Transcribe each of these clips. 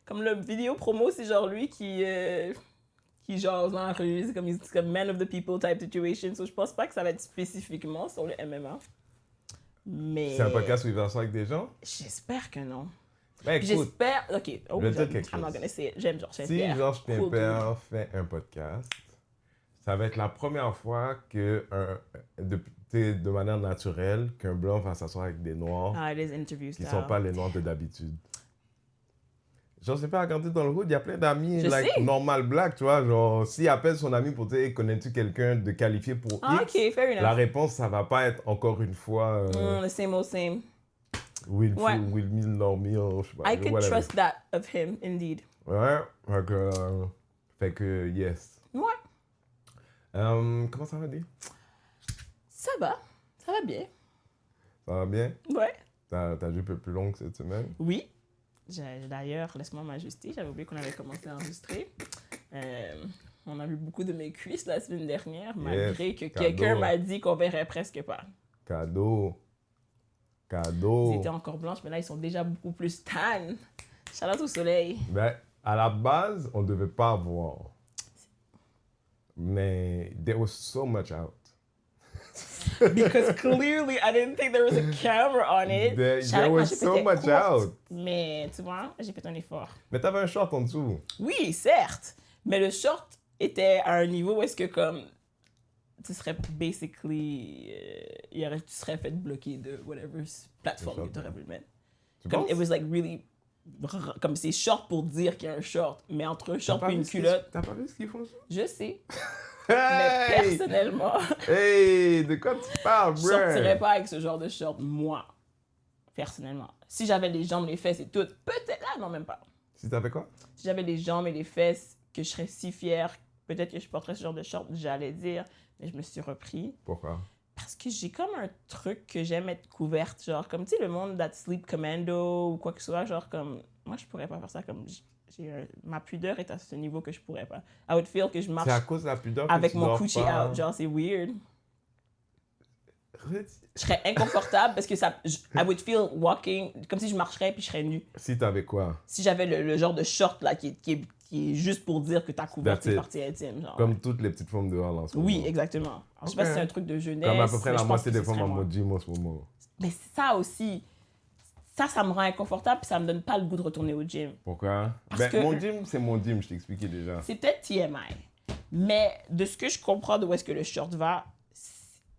Comme le vidéo promo, c'est genre lui qui jase en rue. C'est comme man of the people type situation. So, je pense pas que ça va être spécifiquement sur le MMA. Mais... C'est un podcast où il va sortir avec des gens? J'espère que non. Ben Puis écoute, j'espère... OK. Oh, je vais te dire quelque I'm not chose. gonna say it. J'aime Georges Si Saint-Pierre. Georges Cool Pimpert fait un podcast, ça va être la première fois que, de manière naturelle, qu'un blanc va s'asseoir avec des noirs Ah, les interviews qui ne style. sont pas les noirs de d'habitude. Genre, c'est pas à regarder dans le hood, il y a plein d'amis, Je like, sais. normal black, tu vois. Genre, s'il appelle son ami pour dire, connais-tu quelqu'un de qualifié pour Ah, X, OK, fair enough. la réponse, ça va pas être encore une fois The same old same. Will Ouais. Mill, Normie, je sais pas. I could whatever. trust that of him, indeed. Ouais, fait que yes. Ouais, Comment ça va dire? ça va bien. Ça va bien? Ouais. Ta jupe est plus longue cette semaine? Oui. D'ailleurs, laisse-moi m'ajuster. J'avais oublié qu'on avait commencé à enregistrer. On a vu beaucoup de mes cuisses la semaine dernière, malgré que quelqu'un cadeau. m'a dit qu'on verrait presque pas. Cadeau. Ils étaient encore blanches, mais là, ils sont déjà beaucoup plus tan. Shout-out au soleil. Ben, à la base, on devait pas voir. Mais there was so much out. Because clearly, I didn't think there was a camera on it. There Je savais que ma was jupe so était much courte, out. Mais tu vois, j'ai fait un effort. Mais t'avais un short en dessous. Oui, certes. Mais le short était à un niveau où est-ce que comme tu serais basically tu serais fait bloquer de whatever plateforme que tu aurais pu le mettre. Tu Comme penses? it was like really comme c'est short pour dire qu'il y a un short, mais entre un short T'as pas et une vu ce qu'ils- culotte, T'as pas vu ce qu'ils font ça? je sais. Mais Hey! personnellement, Hey! De quoi tu parles, je bro? sortirais pas avec ce genre de short, moi. Personnellement. Si j'avais les jambes, les fesses et tout, peut-être là, non, même pas. Si t'avais quoi? Si j'avais les jambes et les fesses, que je serais si fière, peut-être que je porterais ce genre de short, j'allais dire, mais je me suis repris. Pourquoi? Parce que j'ai comme un truc que j'aime être couverte, genre comme, tu sais, le monde that sleep commando ou quoi que ce soit, genre comme, moi, je pourrais pas faire ça comme, ma pudeur est à ce niveau que je pourrais pas. I would feel que je marche C'est à cause de la pudeur que avec tu mon dors coochie pas. out, genre, c'est weird. Je serais inconfortable parce que I would feel walking, comme si je marcherais puis je serais nue. Si t'avais quoi? Si j'avais le genre de short là qui est juste pour dire que t'as couvert That's tes it. parties intimes. Genre. Comme toutes les petites formes de Hall en ce moment. Oui, exactement. Je sais pas Ok. si c'est un truc de jeunesse. Comme à peu près mais la je pense moitié que des ce femmes serait en moi. mode gym en ce moment. Mais ça aussi, ça me rend inconfortable puis ça me donne pas le goût de retourner au gym. Pourquoi? Parce que- Mon gym, c'est mon gym, je t'ai expliqué déjà. C'est peut-être TMI. Mais de ce que je comprends de où est-ce que le short va,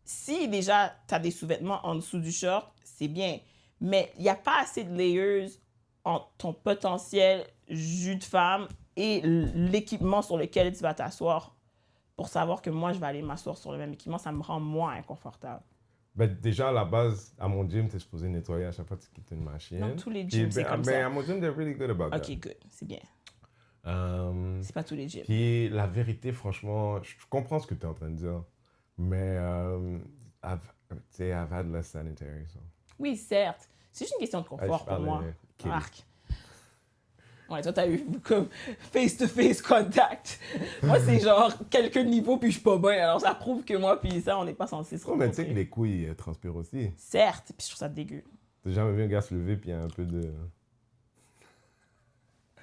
si déjà tu as des sous-vêtements en dessous du short, c'est bien. Mais il n'y a pas assez de layers entre ton potentiel jus de femme et l'équipement sur lequel tu vas t'asseoir pour savoir que moi, je vais aller m'asseoir sur le même équipement. Ça me rend moins inconfortable. Ben, déjà, à la base, à mon gym, t'es supposé nettoyer à chaque fois que tu quittes une machine. Dans tous les Puis, gyms, c'est comme ça. à mon gym, they're really good about OK, good. C'est bien. that. C'est pas tous les gyms. Puis la vérité, franchement, je comprends ce que tu es en train de dire. Mais, tu sais, I've had less sanitary, so. Oui, certes. C'est juste une question de Ouais, confort je pour parlais moi. kidding. Arc. Ouais, toi, t'as eu comme face-to-face contact. Moi, c'est genre quelques niveaux, puis je suis pas bien. Alors, ça prouve que moi, puis ça, on n'est pas censé se Oh, mais tu sais que rencontrer. les couilles transpirent aussi. Certes, puis je trouve ça dégueu. T'as jamais vu un gars se lever, puis il y a un peu de...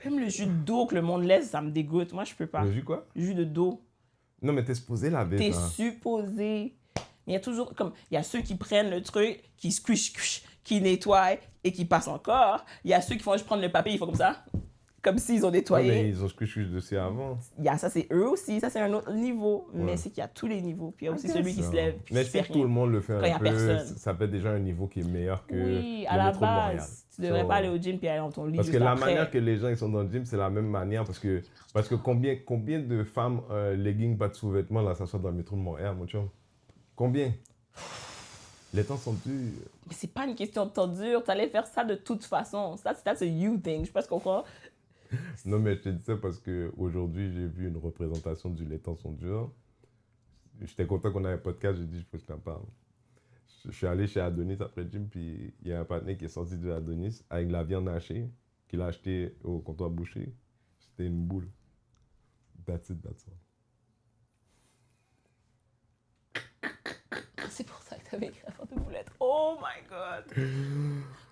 Même le jus de dos que le monde laisse, ça me dégoûte. Moi, je peux pas. Le jus quoi? Le jus de dos. Non, mais t'es supposé laver T'es ça. supposé. Il y a toujours comme. Il y a ceux qui prennent le truc, qui squish, qui nettoient et qui passent encore. Il y a ceux qui font juste prendre le papier, ils font comme ça. Comme s'ils ont Ouais, nettoyé. mais ils ont squish dessus avant. Il y a ça, c'est eux aussi. Ça, c'est un autre niveau. Ouais. Mais c'est qu'il y a tous les niveaux. Puis il y a aussi Ok, celui qui ça. se lève. Puis Mais qui je fait sais que tout le rien. monde le fait Quand il y un a peu. personne. Ça fait déjà un niveau qui est meilleur que Oui, le à la métro de Montréal. base. Tu devrais So, pas aller au gym puis aller dans ton lit Parce que juste la après. manière que les gens ils sont dans le gym, c'est la même manière. Parce que combien de femmes leggings, pas de sous-vêtements, là, s'assoient dans le métro de Montréal, mon chum? Combien? Les temps sont durs. Mais c'est pas une question de temps dur. Tu allais faire ça de toute façon. That's a you thing. Je sais pas ce qu'on comprend. Non, mais je te dis ça parce qu'aujourd'hui, j'ai vu une représentation du Les temps sont durs. J'étais content qu'on ait un podcast, j'ai dit, il faut que je t'en parle. Je suis allé chez Adonis après le gym, puis il y a un partenaire qui est sorti de Adonis avec la viande hachée qu'il a acheté au comptoir boucher. C'était une boule. That's it, that's all. C'est pour ça que t'avais écrit affaire de boulette. Oh my god.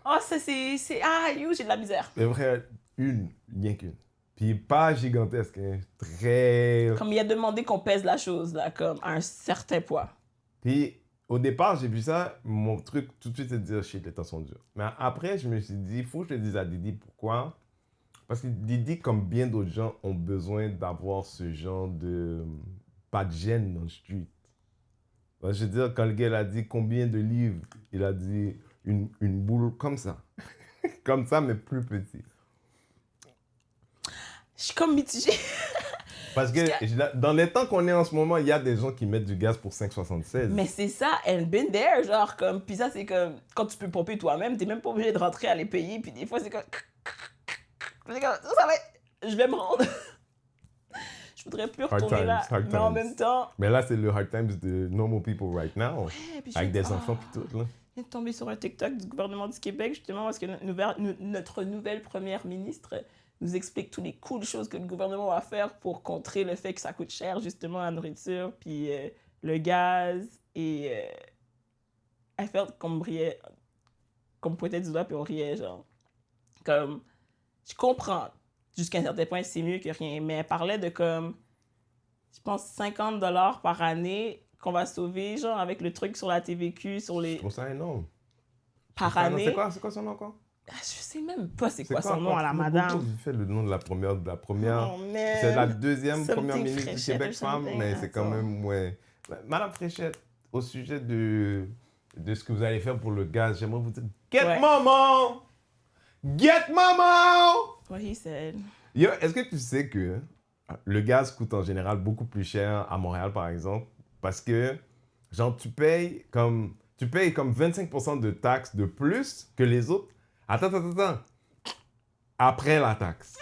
Oh, ça c'est... Ah, you, j'ai de la misère. Mais vrai, rien qu'une. Puis pas gigantesque, hein, très... Comme il a demandé qu'on pèse la chose, là, comme à un certain poids. Puis au départ, j'ai vu ça, mon truc tout de suite, c'est de dire, shit, les temps sont durs. Mais après, je me suis dit, il faut que je le dise à Didi, pourquoi? Parce que Didi, comme bien d'autres gens, ont besoin d'avoir ce genre de... pas de gêne dans le street. Donc, je veux dire, quand le gars a dit combien de livres, il a dit une boule comme ça. Comme ça, mais plus petit. Je suis comme mitigée. Parce que dans les temps qu'on est en ce moment, il y a des gens qui mettent du gaz pour 5,76. Mais c'est ça, and been there, genre, comme, puis ça, c'est comme, quand tu peux pomper toi-même, t'es même pas obligé de rentrer à les payer, puis des fois, c'est comme, ça va être, je vais me rendre. Je voudrais plus retourner là, mais en même temps... Mais là, c'est le hard times de normal people right now, Ouais, puis avec des enfants puis tout, là. Je viens de tomber sur un TikTok du gouvernement du Québec, justement, parce que notre nouvelle première ministre nous explique toutes les cool choses que le gouvernement va faire pour contrer le fait que ça coûte cher, justement, la nourriture, puis le gaz, et elle fait comme riait, comme pointait du doigt, puis on riait, genre. Comme, je comprends, jusqu'à un certain point, c'est mieux que rien, mais elle parlait de comme, je pense, 50 $ par année qu'on va sauver, genre, avec le truc sur la TVQ, sur les... Je trouve ça énorme. Par année. C'est quoi son nom encore? Je sais même pas c'est quoi son nom à la madame. J'ai fait le nom de la première. Oh, C'est la deuxième Something première ministre du Fréchette Québec or femme, something, mais c'est quand attends. même, ouais. Madame Fréchette, au sujet de ce que vous allez faire pour le gaz, j'aimerais vous dire, get Ouais. maman! Get maman! What he said. Yo, est-ce que tu sais que le gaz coûte en général beaucoup plus cher à Montréal, par exemple, parce que, genre, tu payes comme 25% de taxes de plus que les autres. Attends. Après la taxe.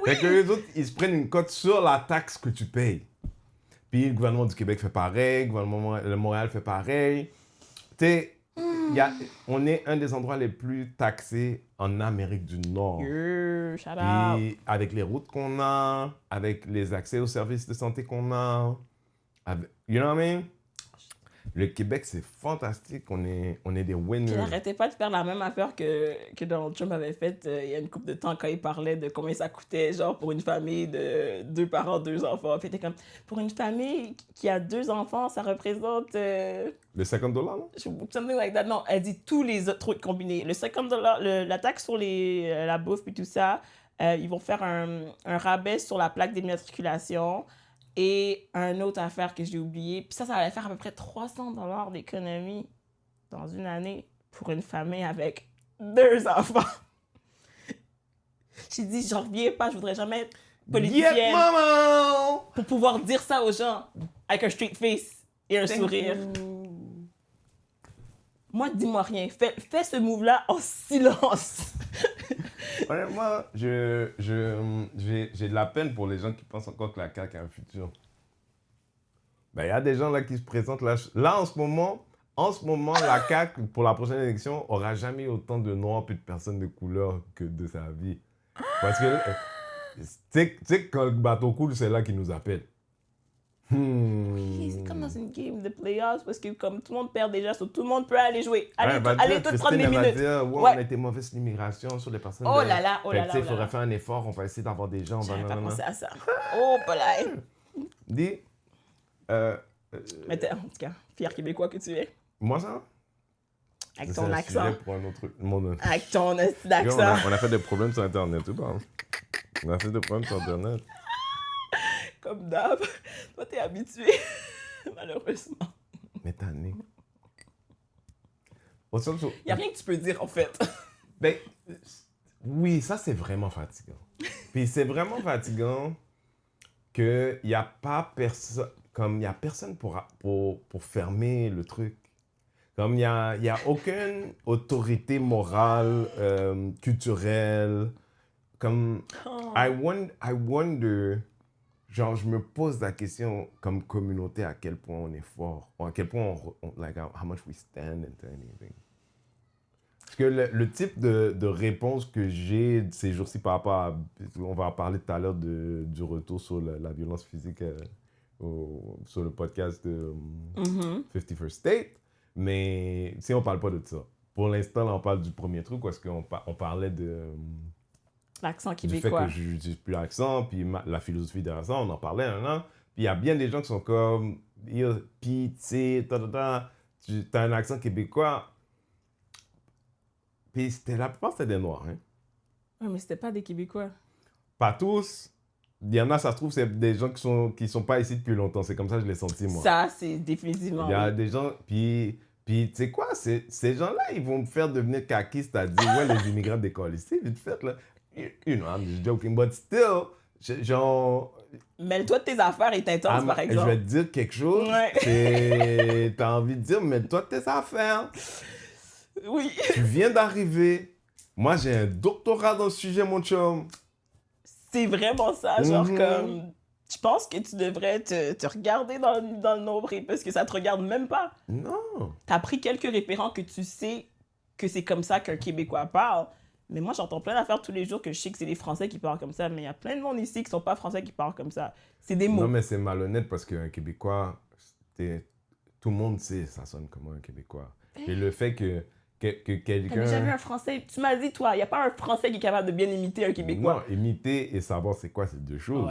Oui. Fait que les autres, ils se prennent une cote sur la taxe que tu payes. Puis le gouvernement du Québec fait pareil, le gouvernement de Montréal fait pareil. Tu sais, on est un des endroits les plus taxés en Amérique du Nord. Shout out. Puis avec les routes qu'on a, avec les accès aux services de santé qu'on a, you know what I mean? Le Québec, c'est fantastique. On est des Puis winners. n'arrêtez pas de faire la même affaire que Donald Trump avait faite il y a une couple de temps quand il parlait de combien ça coûtait, genre pour une famille de 2 parents, 2 enfants. Puis il était comme, pour une famille qui a 2 enfants, ça représente... Le 50 $, non? Something like that. Non, elle dit tous les autres trucs combinés. Le 50 $, la taxe sur la bouffe puis tout ça, ils vont faire un rabais sur la plaque d'immatriculation et une autre affaire que j'ai oubliée. Puis ça allait faire à peu près 300 $ d'économie dans une année pour une famille avec 2 enfants. J'ai dit, j'en reviens pas, je voudrais jamais être politicienne Get maman! pour pouvoir dire ça aux gens avec un straight face et un sourire. Moi, dis-moi rien. Fais ce move-là en silence. Honnêtement, j'ai de la peine pour les gens qui pensent encore que la CAQ a un futur. Ben, il y a des gens là qui se présentent là. Là, en ce moment, la CAQ, pour la prochaine élection, aura jamais eu autant de noirs et de personnes de couleur que de sa vie. Parce que, tu sais, quand le bateau coule, c'est là qu'ils nous appellent. C'est comme dans une game de playoffs parce que comme tout le monde perd déjà, tout le monde peut aller jouer. Allez, Ouais, allez tous prendre des minutes. Dire, ouais, Ouais. on a été mauvais sur l'immigration, sur les personnes. Oh là là, oh Fait là que, là, tu sais, oh il là faudrait là. faire un effort, on va essayer d'avoir des gens. J'avais pas nanana. pensé à ça. Oh, pas là. Dis, Mais t'es, en tout cas, fier québécois que tu es. moi ça? Avec C'est ton un accent. sujet pour un autre monde. Avec ton Yo, accent. on a fait des problèmes sur Internet, ou pas? On a fait des problèmes sur Internet. Comme d'hab. Toi, t'es habitué. Malheureusement. Mais t'as né. Au sens où- Y a rien que tu peux dire, en fait. Ben, oui, ça c'est vraiment fatigant. Puis c'est vraiment fatigant qu'il n'y a pas personne, comme il n'y a personne pour fermer le truc. Comme il n'y a aucune autorité morale, culturelle. Comme, Oh. I wonder, genre, je me pose la question comme communauté à quel point on est fort, ou à quel point like how much we stand into anything. Parce que le type de réponse que j'ai ces jours-ci par rapport à, on va en parler tout à l'heure du retour sur la violence physique sur le podcast de 51st State, mais si on parle pas de ça. Pour l'instant, là, on parle du premier truc, parce qu'on parlait de... L'accent du fait québécois. que je n'utilise plus l'accent, puis la philosophie derrière ça, on en parlait, hein. Puis il y a bien des gens qui sont comme, puis tu sais, tu as un accent québécois. Puis la plupart, c'était des Noirs, hein. Ouais, mais c'était pas des Québécois. Pas tous. Il y en a, ça se trouve, c'est des gens qui sont pas ici depuis longtemps. C'est comme ça que je l'ai senti, moi. Ça, c'est définitivement. Il y a oui. des gens, puis tu sais quoi, ces gens-là, ils vont me faire devenir caquiste, c'est-à-dire, ouais, les immigrants d'école ici, vite fait, là. You know, I'm just joking, but still, genre, Mêle-toi de tes affaires et t'intense, par je exemple. vais te dire quelque chose, Ouais. t'as envie de dire, mêle-toi de tes affaires. Oui. Tu viens d'arriver. Moi, j'ai un doctorat dans le sujet, mon chum. C'est vraiment ça, genre Mhm. comme... Je pense que tu devrais te regarder dans le nombril parce que ça te regarde même pas. Non. T'as pris quelques référents que tu sais que c'est comme ça qu'un Québécois parle. Mais moi, j'entends plein d'affaires tous les jours que je sais que c'est les Français qui parlent comme ça, mais il y a plein de monde ici qui sont pas Français qui parlent comme ça. C'est des mots. Non, mais c'est malhonnête parce qu'un Québécois, tout le monde sait ça sonne comme un Québécois. Et le fait que T'as quelqu'un... déjà vu un Français? Tu m'as dit, toi, il n'y a pas un Français qui est capable de bien imiter un Québécois. Non, imiter et savoir c'est quoi, c'est deux choses.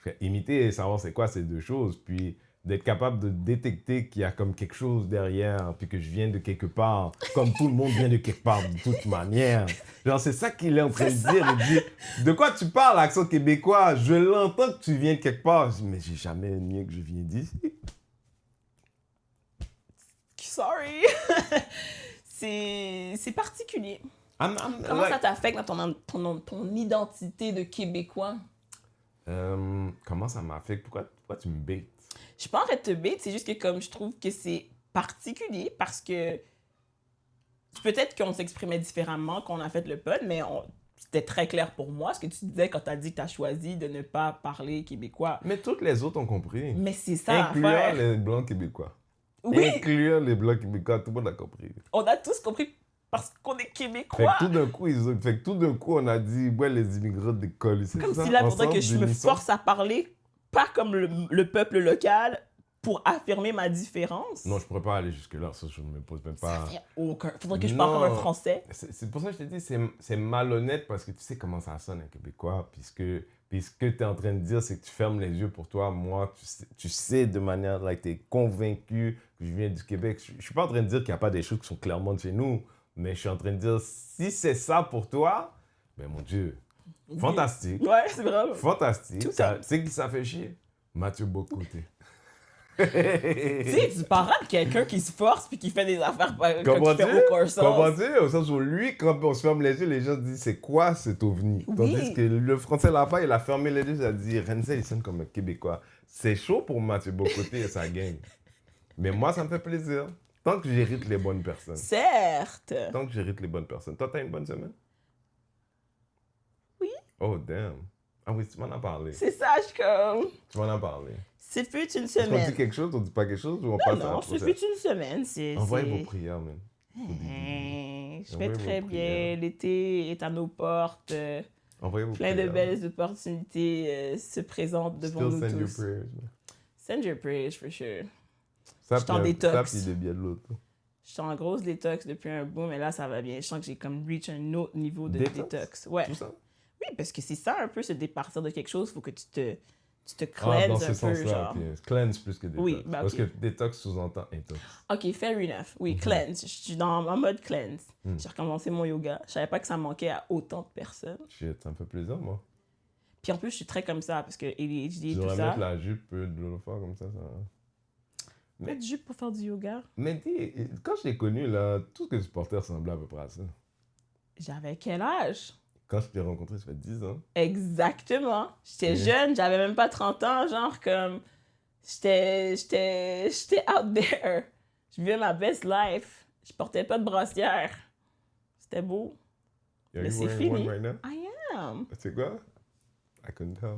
Ouais. Imiter et savoir c'est quoi, c'est deux choses. Puis d'être capable de détecter qu'il y a comme quelque chose derrière, puis que je viens de quelque part, comme tout le monde vient de quelque part de toute manière. Genre, c'est ça qu'il est en train de dire. Il dit, de quoi tu parles, accent québécois? Je l'entends que tu viens de quelque part. Je dis, mais j'ai jamais nié que je viens d'ici. Sorry. c'est particulier. Comment Like- ça t'affecte dans ton identité de Québécois? Comment ça m'affecte? Pourquoi tu me baites? Je suis pas en train de te bête, c'est juste que comme je trouve que c'est particulier parce que peut-être qu'on s'exprimait différemment quand on a fait le pod, mais c'était très clair pour moi ce que tu disais quand tu as dit que tu as choisi de ne pas parler québécois. Mais toutes les autres ont compris. Mais c'est ça Incluant l'affaire. les Blancs québécois. Oui, Incluant les Blancs québécois, tout le monde a compris. on a tous compris parce qu'on est Fait québécois. que tout d'un coup, on a dit, ouais, les immigrants d'école ici. Comme ça, si là, il faudrait ensemble, que je me d'unisson. force à parler pas comme le peuple local pour affirmer ma différence. Non, je pourrais pas aller jusque-là, ça, je ne me pose même Ça pas. fait aucun. Faudrait que je parle Non. comme un Français. C'est pour ça que je te dis, c'est malhonnête parce que tu sais comment ça sonne un Québécois, puisque tu es en train de dire, c'est que tu fermes les yeux pour toi. Moi, tu sais de manière, like, tu es convaincu que je viens du Québec. Je suis pas en train de dire qu'il n'y a pas des choses qui sont clairement de chez nous, mais je suis en train de dire, si c'est ça pour toi, ben mon Dieu, fantastique. Ouais, c'est vrai. Fantastique. Tout ça. Tu sais qui ça fait chier? Mathieu Bocoté. Tu sais, tu parles de quelqu'un qui se force puis qui fait des affaires qui Comment fait aucun sens. dire? Au sens où lui, quand on se ferme les yeux, les gens disent c'est quoi cet ovni? Oui. Tandis que le français là-bas, il a fermé les yeux, il a dit Renzel, il sonne comme un Québécois. C'est chaud pour Mathieu Bocoté et sa gang. Mais moi, ça me fait plaisir. Tant que j'hérite les bonnes personnes. Certes. Tant que j'hérite les bonnes personnes. Toi, t'as une bonne semaine? Oui. Oh, damn. Ah oui, tu m'en as parlé. C'est ça, je suis comme. Tu m'en as parlé. C'est fut une Est-ce qu'on semaine. dit quelque chose, on dit pas quelque chose ou on Non, passe à la non, ce prochaine? fut une semaine. Envoyez vos prières, man. Je Envoyez vais vos très prières. bien. L'été est à nos portes. Envoyez vos Plein de prières. belles opportunités se présentent devant Still nous send your tous. prayers, man. Send your prayers, for sure. Ça, Je suis en puis détox. Ça, puis des billets de l'autre. Je suis en grosse détox depuis un bout, mais là, ça va bien. Je sens que j'ai comme reach un autre niveau de Détox? détox. Ouais. Tout ça? Oui, parce que c'est ça un peu, se départir de quelque chose. Il faut que tu te Ah, cleanses dans ce un peu, sens-là, genre. ok. Cleanse plus que détox. Oui, bah, Parce ok. que détox sous-entend intox. Ok, fair enough. Oui, cleanse. Je suis en mode cleanse. J'ai recommencé mon yoga. Je savais pas que ça manquait à autant de personnes. Shit, ça me fait plaisir, moi. Puis en plus, je suis très comme ça, parce que ADHD Tu et tout devrais ça. mettre la jupe de l'autre fois comme ça. Mettre du jupe pour faire du yoga. Mais dis, quand je t'ai connu, là, tout ce que tu portais ressemblait à peu près à ça. J'avais quel âge? Quand je t'ai rencontré, ça fait 10 ans. Exactement. J'étais Ok. jeune, j'avais même pas 30 ans, genre comme... J'étais out there. Je vivais ma best life. Je portais pas de brassière. C'était beau. Are Mais you c'est wearing one fini. right now? I am. Tu sais quoi? I couldn't tell.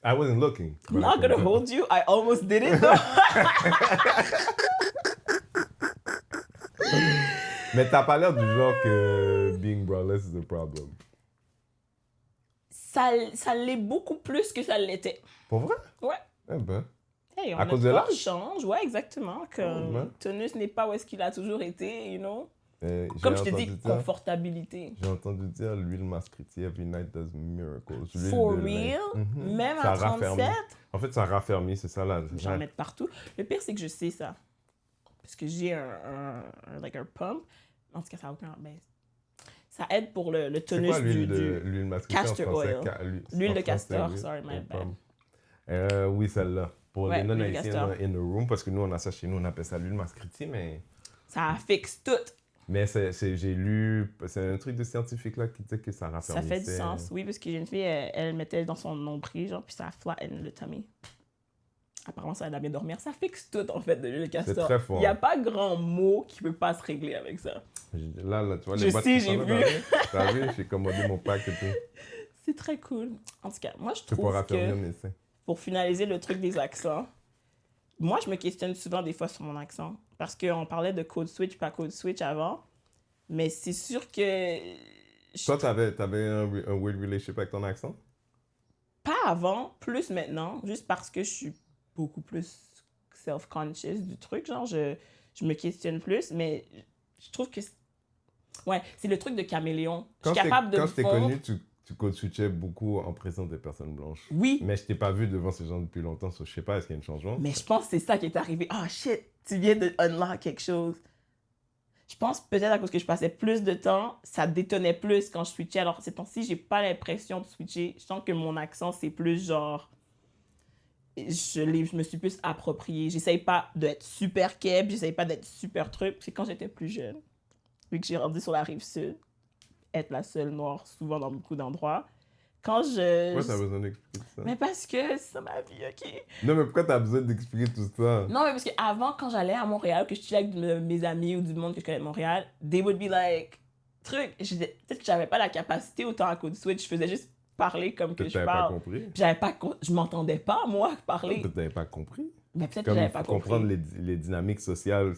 I wasn't looking. I'm but I not couldn't gonna tell. hold you. I almost did it though. Mais t'as pas l'air du genre que being braless is a problem. ça l'est beaucoup plus que ça l'était. Pour vrai? Ouais. Eh ben. Hey, À notre cause de corps l'âge? change, ouais, exactement. Comme Ouais. Tonus n'est pas où est-ce qu'il a toujours été, you know. Comme je te dis, confortabilité. J'ai entendu dire l'huile mascriti, every night does miracles. L'huile For de lin. real? Même Ça à 37? raffermit. En fait, ça raffermit, c'est ça là. J'en mets partout. Le pire, c'est que je sais ça. Parce que j'ai like un pump. En tout cas, ça n'a aucun... Ben, ça aide pour le tonus quoi, l'huile mascriti castor en français? oil. L'huile de castor, sorry, my bad. Oui, celle-là. Pour les l'huile de non-haïtiens castor. in the room, parce que nous, on a ça chez nous, on appelle ça l'huile mascriti, mais... Ça fixe tout. Mais j'ai lu, c'est un truc de scientifique là qui disait que ça raffermissait. Ça fait du sens, oui, parce que j'ai une fille, elle mettait dans son nombril, genre, puis ça flatten le tummy. Apparemment, ça aide à bien dormir. Ça fixe tout, en fait, de l'huile de castor. C'est très fort. Il n'y a pas grand mot qui ne peut pas se régler avec ça. Là, tu vois, Je les boîtes sais, qui j'ai sont vu. là, t'as vu, j'ai commandé mon pack et tout. C'est très cool. En tout cas, moi, je C'est pour trouve raffermir que, mes seins. pour finaliser le truc des accents, moi, je me questionne souvent des fois sur mon accent. Parce qu'on parlait de code switch, pas code switch avant. Mais c'est sûr que... Toi, t'avais un weird relationship avec ton accent? Pas avant, plus maintenant. Juste parce que je suis beaucoup plus self-conscious du truc. Genre, je me questionne plus. Mais je trouve que... Ouais, c'est le truc de caméléon. Je suis capable de Quand je t'ai fondre. connu, tu code switchais beaucoup en présence des personnes blanches. Oui. Mais je t'ai pas vu devant ces gens depuis longtemps, so je sais pas, est-ce qu'il y a un changement? Mais je pense que c'est ça qui est arrivé. Ah, shit, tu viens de unlock quelque chose. Je pense peut-être à cause que je passais plus de temps, ça détonnait plus quand je switchais. Alors, ces temps-ci, j'ai pas l'impression de switcher. Je sens que mon accent, c'est plus genre... Je me suis plus approprié. J'essaye pas d'être super keb, j'essaye pas d'être super truc. C'est quand j'étais plus jeune. Vu que j'ai rendu sur la rive sud, être la seule noire souvent dans beaucoup d'endroits. Quand je... Pourquoi t'as besoin d'expliquer tout ça? Mais parce que c'est ça ma vie, ok? Non, mais pourquoi t'as besoin d'expliquer tout ça? Non, mais parce qu'avant, quand j'allais à Montréal, que je chillais avec mes amis ou du monde que je connais de Montréal, they would be like, peut-être que j'avais pas la capacité autant à code switch, je faisais juste parler comme que Peut-être je t'avais pas parle. compris. Puis je m'entendais pas, moi, parler. Peut-être t'avais pas compris. Mais peut-être que Comme j'avais pas comprendre compris. les dynamiques sociales,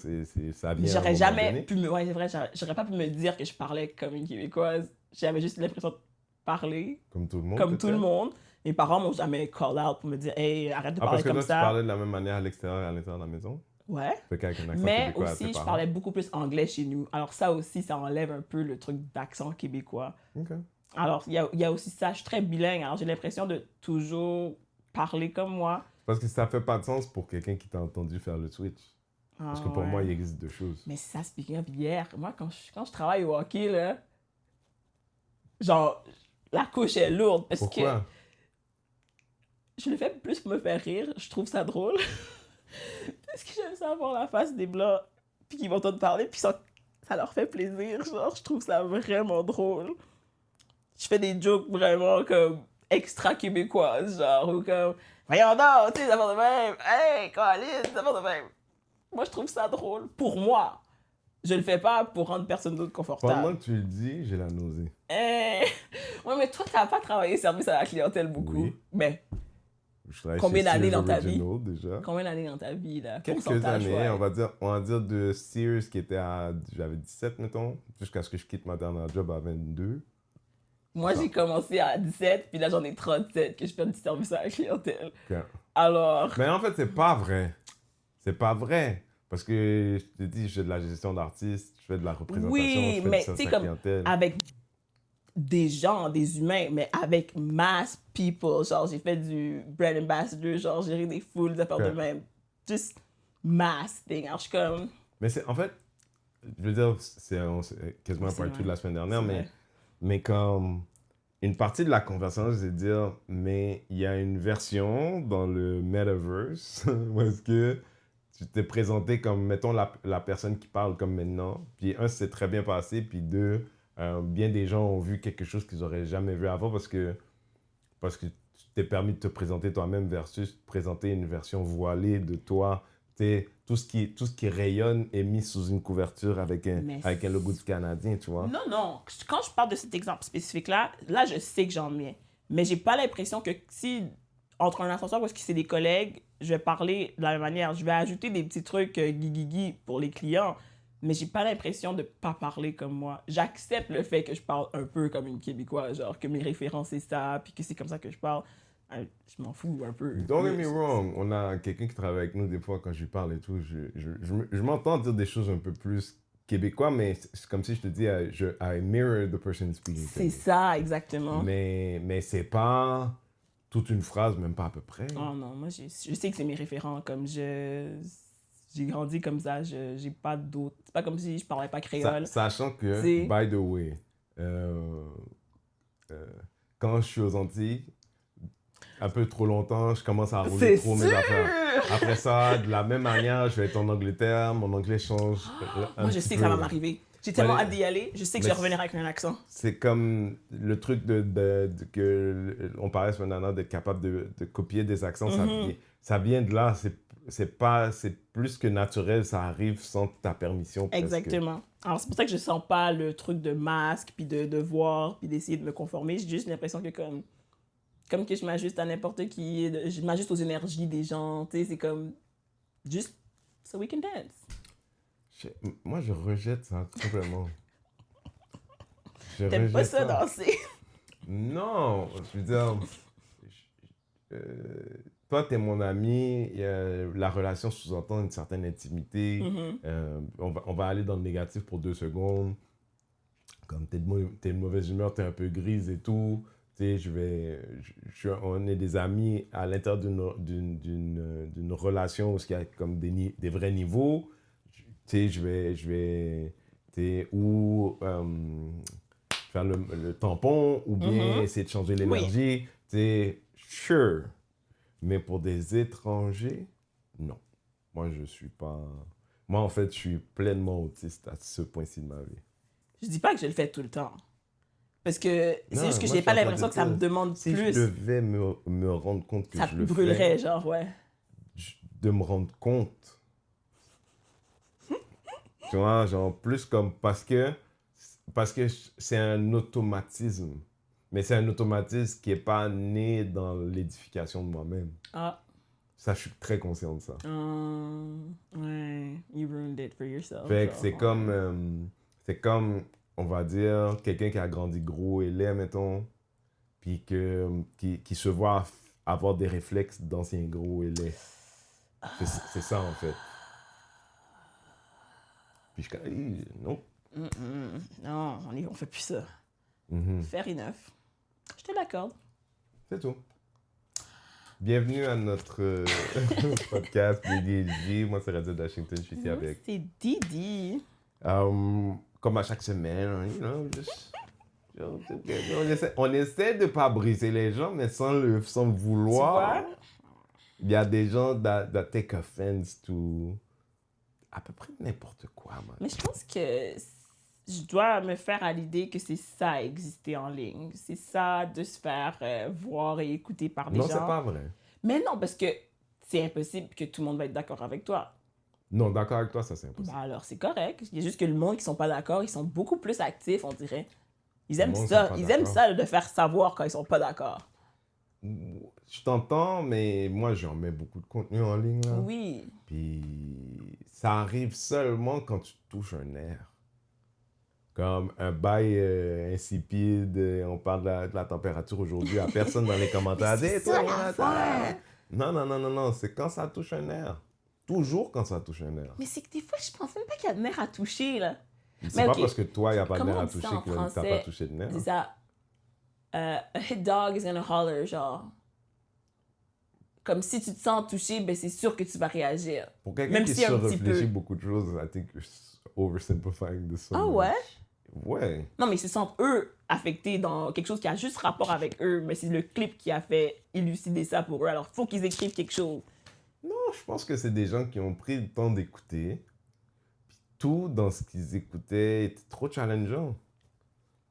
ça vient à un J'aurais moment jamais donné. pu me... Ouais, c'est vrai, j'aurais pas pu me dire que je parlais comme une Québécoise. J'avais juste l'impression de parler Comme tout le monde. comme tout le peut-être. monde. Mes parents m'ont jamais call out pour me dire « Hey, arrête de Ah, parler parce que comme là, tu ça. parlais de la même manière à l'extérieur et à l'intérieur de la maison? » Ouais. Fait qu'avec un accent Mais québécois à tes aussi, je parents. parlais beaucoup plus anglais chez nous. Alors ça aussi, ça enlève un peu le truc d'accent québécois. OK. Alors, il y a aussi ça. Je suis très bilingue. Alors, j'ai l'impression de toujours parler comme moi. Parce que ça fait pas de sens pour quelqu'un qui t'a entendu faire le switch. Parce que pour moi, il ouais. existe deux choses. Mais ça, speaking of hier, moi, quand je travaille au hockey, là, genre, la couche est lourde parce Pourquoi? que je le fais plus pour me faire rire. Je trouve ça drôle. Parce que j'aime ça voir la face des Blancs, puis qu'ils m'entendent parler, puis ça leur fait plaisir. Genre, je trouve ça vraiment drôle. Je fais des jokes vraiment comme extra québécoises, genre, ou comme, voyons donc, tu sais, ça va de même. Hey, Colin, ça va de même. Moi, je trouve ça drôle. Pour moi. Je le fais pas pour rendre personne d'autre confortable. Pendant que tu le dis, j'ai la nausée. Ouais, mais toi, t'as pas travaillé service à la clientèle beaucoup. Oui. Mais Je travaille Combien chez d'années Sears dans ta vie? Original, déjà. combien d'années dans ta vie, là? Quelques Pourcentage, années, ouais. on va dire de Sears qui était à, j'avais 17, mettons, jusqu'à ce que je quitte ma dernière job à 22. Moi, j'ai commencé à 17, puis là, j'en ai 37 que je fais du service à la clientèle. Ok. Alors, Mais en fait, c'est pas vrai. C'est pas vrai. Parce que je te dis, je fais de la gestion d'artistes, je fais de la représentation, Oui, je fais mais du service tu sais, à comme clientèle. avec des gens, des humains, mais avec mass people. Genre, j'ai fait du brand ambassador, genre, gérer des foules, des affaires de Ok. même. Just mass thing. Alors, je suis comme... Mais c'est, en fait, je veux dire, c'est quasiment un C'est part vrai. two de la semaine dernière, C'est mais, vrai. mais comme une partie de la conversation, c'est de dire, mais il y a une version dans le metaverse où est-ce que tu t'es présenté comme, mettons, la personne qui parle comme maintenant, puis un, c'est très bien passé, puis deux, bien des gens ont vu quelque chose qu'ils n'auraient jamais vu avant parce que tu t'es permis de te présenter toi-même versus présenter une version voilée de toi. T'sais, tout ce qui rayonne est mis sous une couverture avec un logo du Canadien, tu vois. Non, non. Quand je parle de cet exemple spécifique-là, là, je sais que j'en mets. Mais j'ai pas l'impression que si, entre un ascenseur parce que c'est des collègues, je vais parler de la même manière. Je vais ajouter des petits trucs guigui pour les clients, mais j'ai pas l'impression de pas parler comme moi. J'accepte le fait que je parle un peu comme une Québécoise, genre que mes références c'est ça, puis que c'est comme ça que je parle. Je m'en fous un peu. Don't get me wrong, on a quelqu'un qui travaille avec nous des fois quand je lui parle et tout, je m'entends dire des choses un peu plus québécois, mais c'est comme si je te dis, I mirror the person speaking to C'est me. ça, exactement. Mais c'est pas toute une phrase, même pas à peu près. Oh non, moi, je sais que c'est mes référents. Comme j'ai grandi comme ça, j'ai pas d'autres. C'est pas comme si je parlais pas créole. Sachant que, C'est- by the way, quand je suis aux Antilles, un peu trop longtemps, je commence à rouler C'est trop mes sûr! affaires. Après ça, de la même manière, je vais être en Angleterre, mon anglais change un Moi, je petit sais peu. que ça va m'arriver. J'ai tellement Ouais, hâte d'y aller, je sais que je mais vais revenir avec un accent. c'est comme le truc que on parlait ce matin d'être capable de copier des accents, ça vient de là. C'est plus que naturel, ça arrive sans ta permission presque. Exactement. Alors, c'est pour ça que je sens pas le truc de masque, puis de voir, puis d'essayer de me conformer. J'ai juste l'impression que comme que je m'ajuste à n'importe qui, je m'ajuste aux énergies des gens, tu sais, c'est comme juste so we can dance. Moi, je rejette ça, tout simplement. Je T'aimes pas rejette ça danser? Non, je veux dire, toi, t'es mon ami, la relation sous-entend une certaine intimité. On va aller dans le négatif pour 2 secondes. Comme t'es de mauvaise humeur, t'es un peu grise et tout. Tu sais, on est des amis à l'intérieur d'une relation où il y a comme des vrais niveaux. Tu sais, je vais tu sais, ou faire le tampon, ou bien essayer de changer l'énergie. Tu sais, sure. Mais pour des étrangers, non. Moi, je suis pas... Moi, en fait, je suis pleinement autiste à ce point-ci de ma vie. Je dis pas que je le fais tout le temps. Parce que c'est Non, juste que moi, j'ai je pas suis en train l'impression de que ça me dire, demande si plus. je devais me rendre compte que Ça je me le brûlerait, fais, genre, ouais. de me rendre compte. Tu vois, genre plus comme parce que c'est un automatisme. Mais c'est un automatisme qui n'est pas né dans l'édification de moi-même. Ah. Ça, je suis très conscient de ça. Ouais, you ruined it for yourself. Fait que genre, c'est comme, on va dire, quelqu'un qui a grandi gros et laid, mettons, puis qui se voit avoir des réflexes d'ancien gros et laid. C'est ça, en fait. Puis je non. Non, on fait plus ça. Fair enough. Je te l'accorde. C'est tout. Bienvenue à notre podcast DDJ. Moi, c'est Radio Washington. Je suis ici avec... C'est Didi. Comme à chaque semaine, you know, on essaie de ne pas briser les gens, mais sans le vouloir. Tu vois? Il y a des gens that take offense to à peu près n'importe quoi, man. Mais je pense que je dois me faire à l'idée que c'est ça, exister en ligne. C'est ça, de se faire voir et écouter par des gens. Non, c'est pas vrai. Mais non, parce que c'est impossible que tout le monde va être d'accord avec toi. Non, d'accord avec toi, ça, c'est impossible. Bah alors, c'est correct. Il y a juste que le monde qui sont pas d'accord, ils sont beaucoup plus actifs, on dirait. Ils Le aiment monde ça. sont pas Ils aiment d'accord. ça de faire savoir quand ils sont pas d'accord. Je t'entends, mais moi, j'en mets beaucoup de contenu en ligne, là. Oui. Puis ça arrive seulement quand tu touches un nerf. Comme un bail insipide, on parle de la température aujourd'hui, il n'y a personne dans les commentaires. C'est Hey, ça, toi, l'affaire. non, c'est quand ça touche un nerf. Toujours quand ça touche un nerf. Mais c'est que des fois, je pense même pas qu'il y a de nerfs à toucher, là. C'est Mais pas ok. parce que toi, il n'y a pas de Comment nerf à on dit ça toucher en que tu n'as français? pas touché de nerf. C'est ça. A hit dog is gonna holler, genre. Comme si tu te sens touché, ben c'est sûr que tu vas réagir. Pour quelqu'un Même qui si un petit surréfléchit peu. beaucoup de choses, I think you're oversimplifying this so Ah much. ouais? Ouais. Non, mais ils se sentent, eux, affectés dans quelque chose qui a juste rapport avec eux, mais c'est le clip qui a fait élucider ça pour eux. Alors, faut qu'ils écrivent quelque chose. Non, je pense que c'est des gens qui ont pris le temps d'écouter. Puis tout dans ce qu'ils écoutaient était trop challengeant.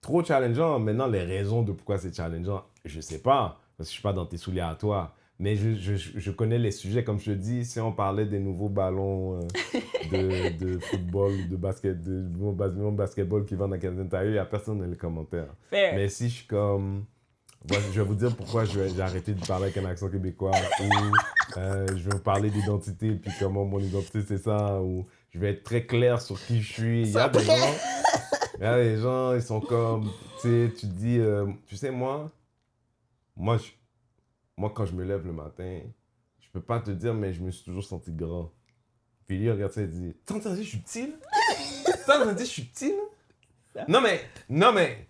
Trop challengeant. Maintenant, les raisons de pourquoi c'est challengeant, je sais pas. Parce que je suis pas dans tes souliers à toi. Mais je connais les sujets. Comme je te dis, si on parlait des nouveaux ballons de football, de basketball qui vendent à Canadian Tire, il n'y a personne dans les commentaires. Fair. Mais si je suis comme... Ouais, je vais vous dire pourquoi j'ai arrêté de parler avec un accent québécois, ou je vais vous parler d'identité, puis comment mon identité c'est ça, ou je vais être très clair sur qui je suis. Il y a des gens, ils sont comme, tu sais, tu te dis, tu sais, moi, quand je me lève le matin, je peux pas te dire, mais je me suis toujours senti grand. Puis lui, il regarde ça et dit, t'entends, je suis petit, là? Toi, on dit, je suis petit, là. Non, mais.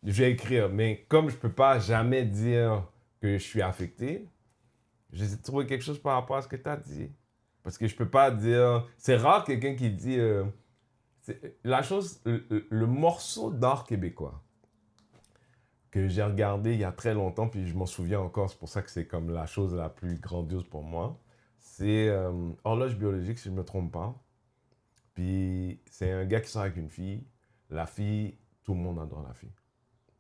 Je vais écrire, mais comme je peux pas jamais dire que je suis affecté, j'essaie de trouver quelque chose par rapport à ce que tu as dit. Parce que je peux pas dire... C'est rare quelqu'un qui dit... la chose, le morceau d'art québécois que j'ai regardé il y a très longtemps, puis je m'en souviens encore, c'est pour ça que c'est comme la chose la plus grandiose pour moi, c'est Horloge biologique, si je ne me trompe pas. Puis c'est un gars qui sort avec une fille. La fille, tout le monde adore la fille.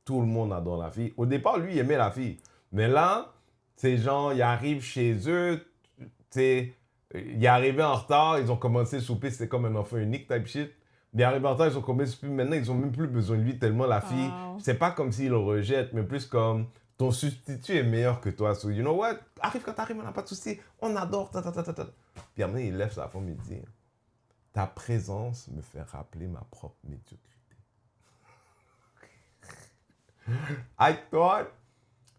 Tout le monde adore la fille. Au départ, lui, il aimait la fille. Mais là, ces gens, ils arrivent chez eux, tu sais, il est arrivé en retard, ils ont commencé à souper, c'était comme un enfant unique type shit. Il est arrivé en retard, ils ont commencé à souper, maintenant ils ont même plus besoin de lui tellement la fille, c'est pas comme s'ils le rejettent, mais plus comme ton substitut est meilleur que toi. So, you know what? Arrive quand t'arrives, on n'a pas de souci, on adore, ta. Puis après, il lève sa femme et dit, ta présence me fait rappeler ma propre médiocrité. I thought,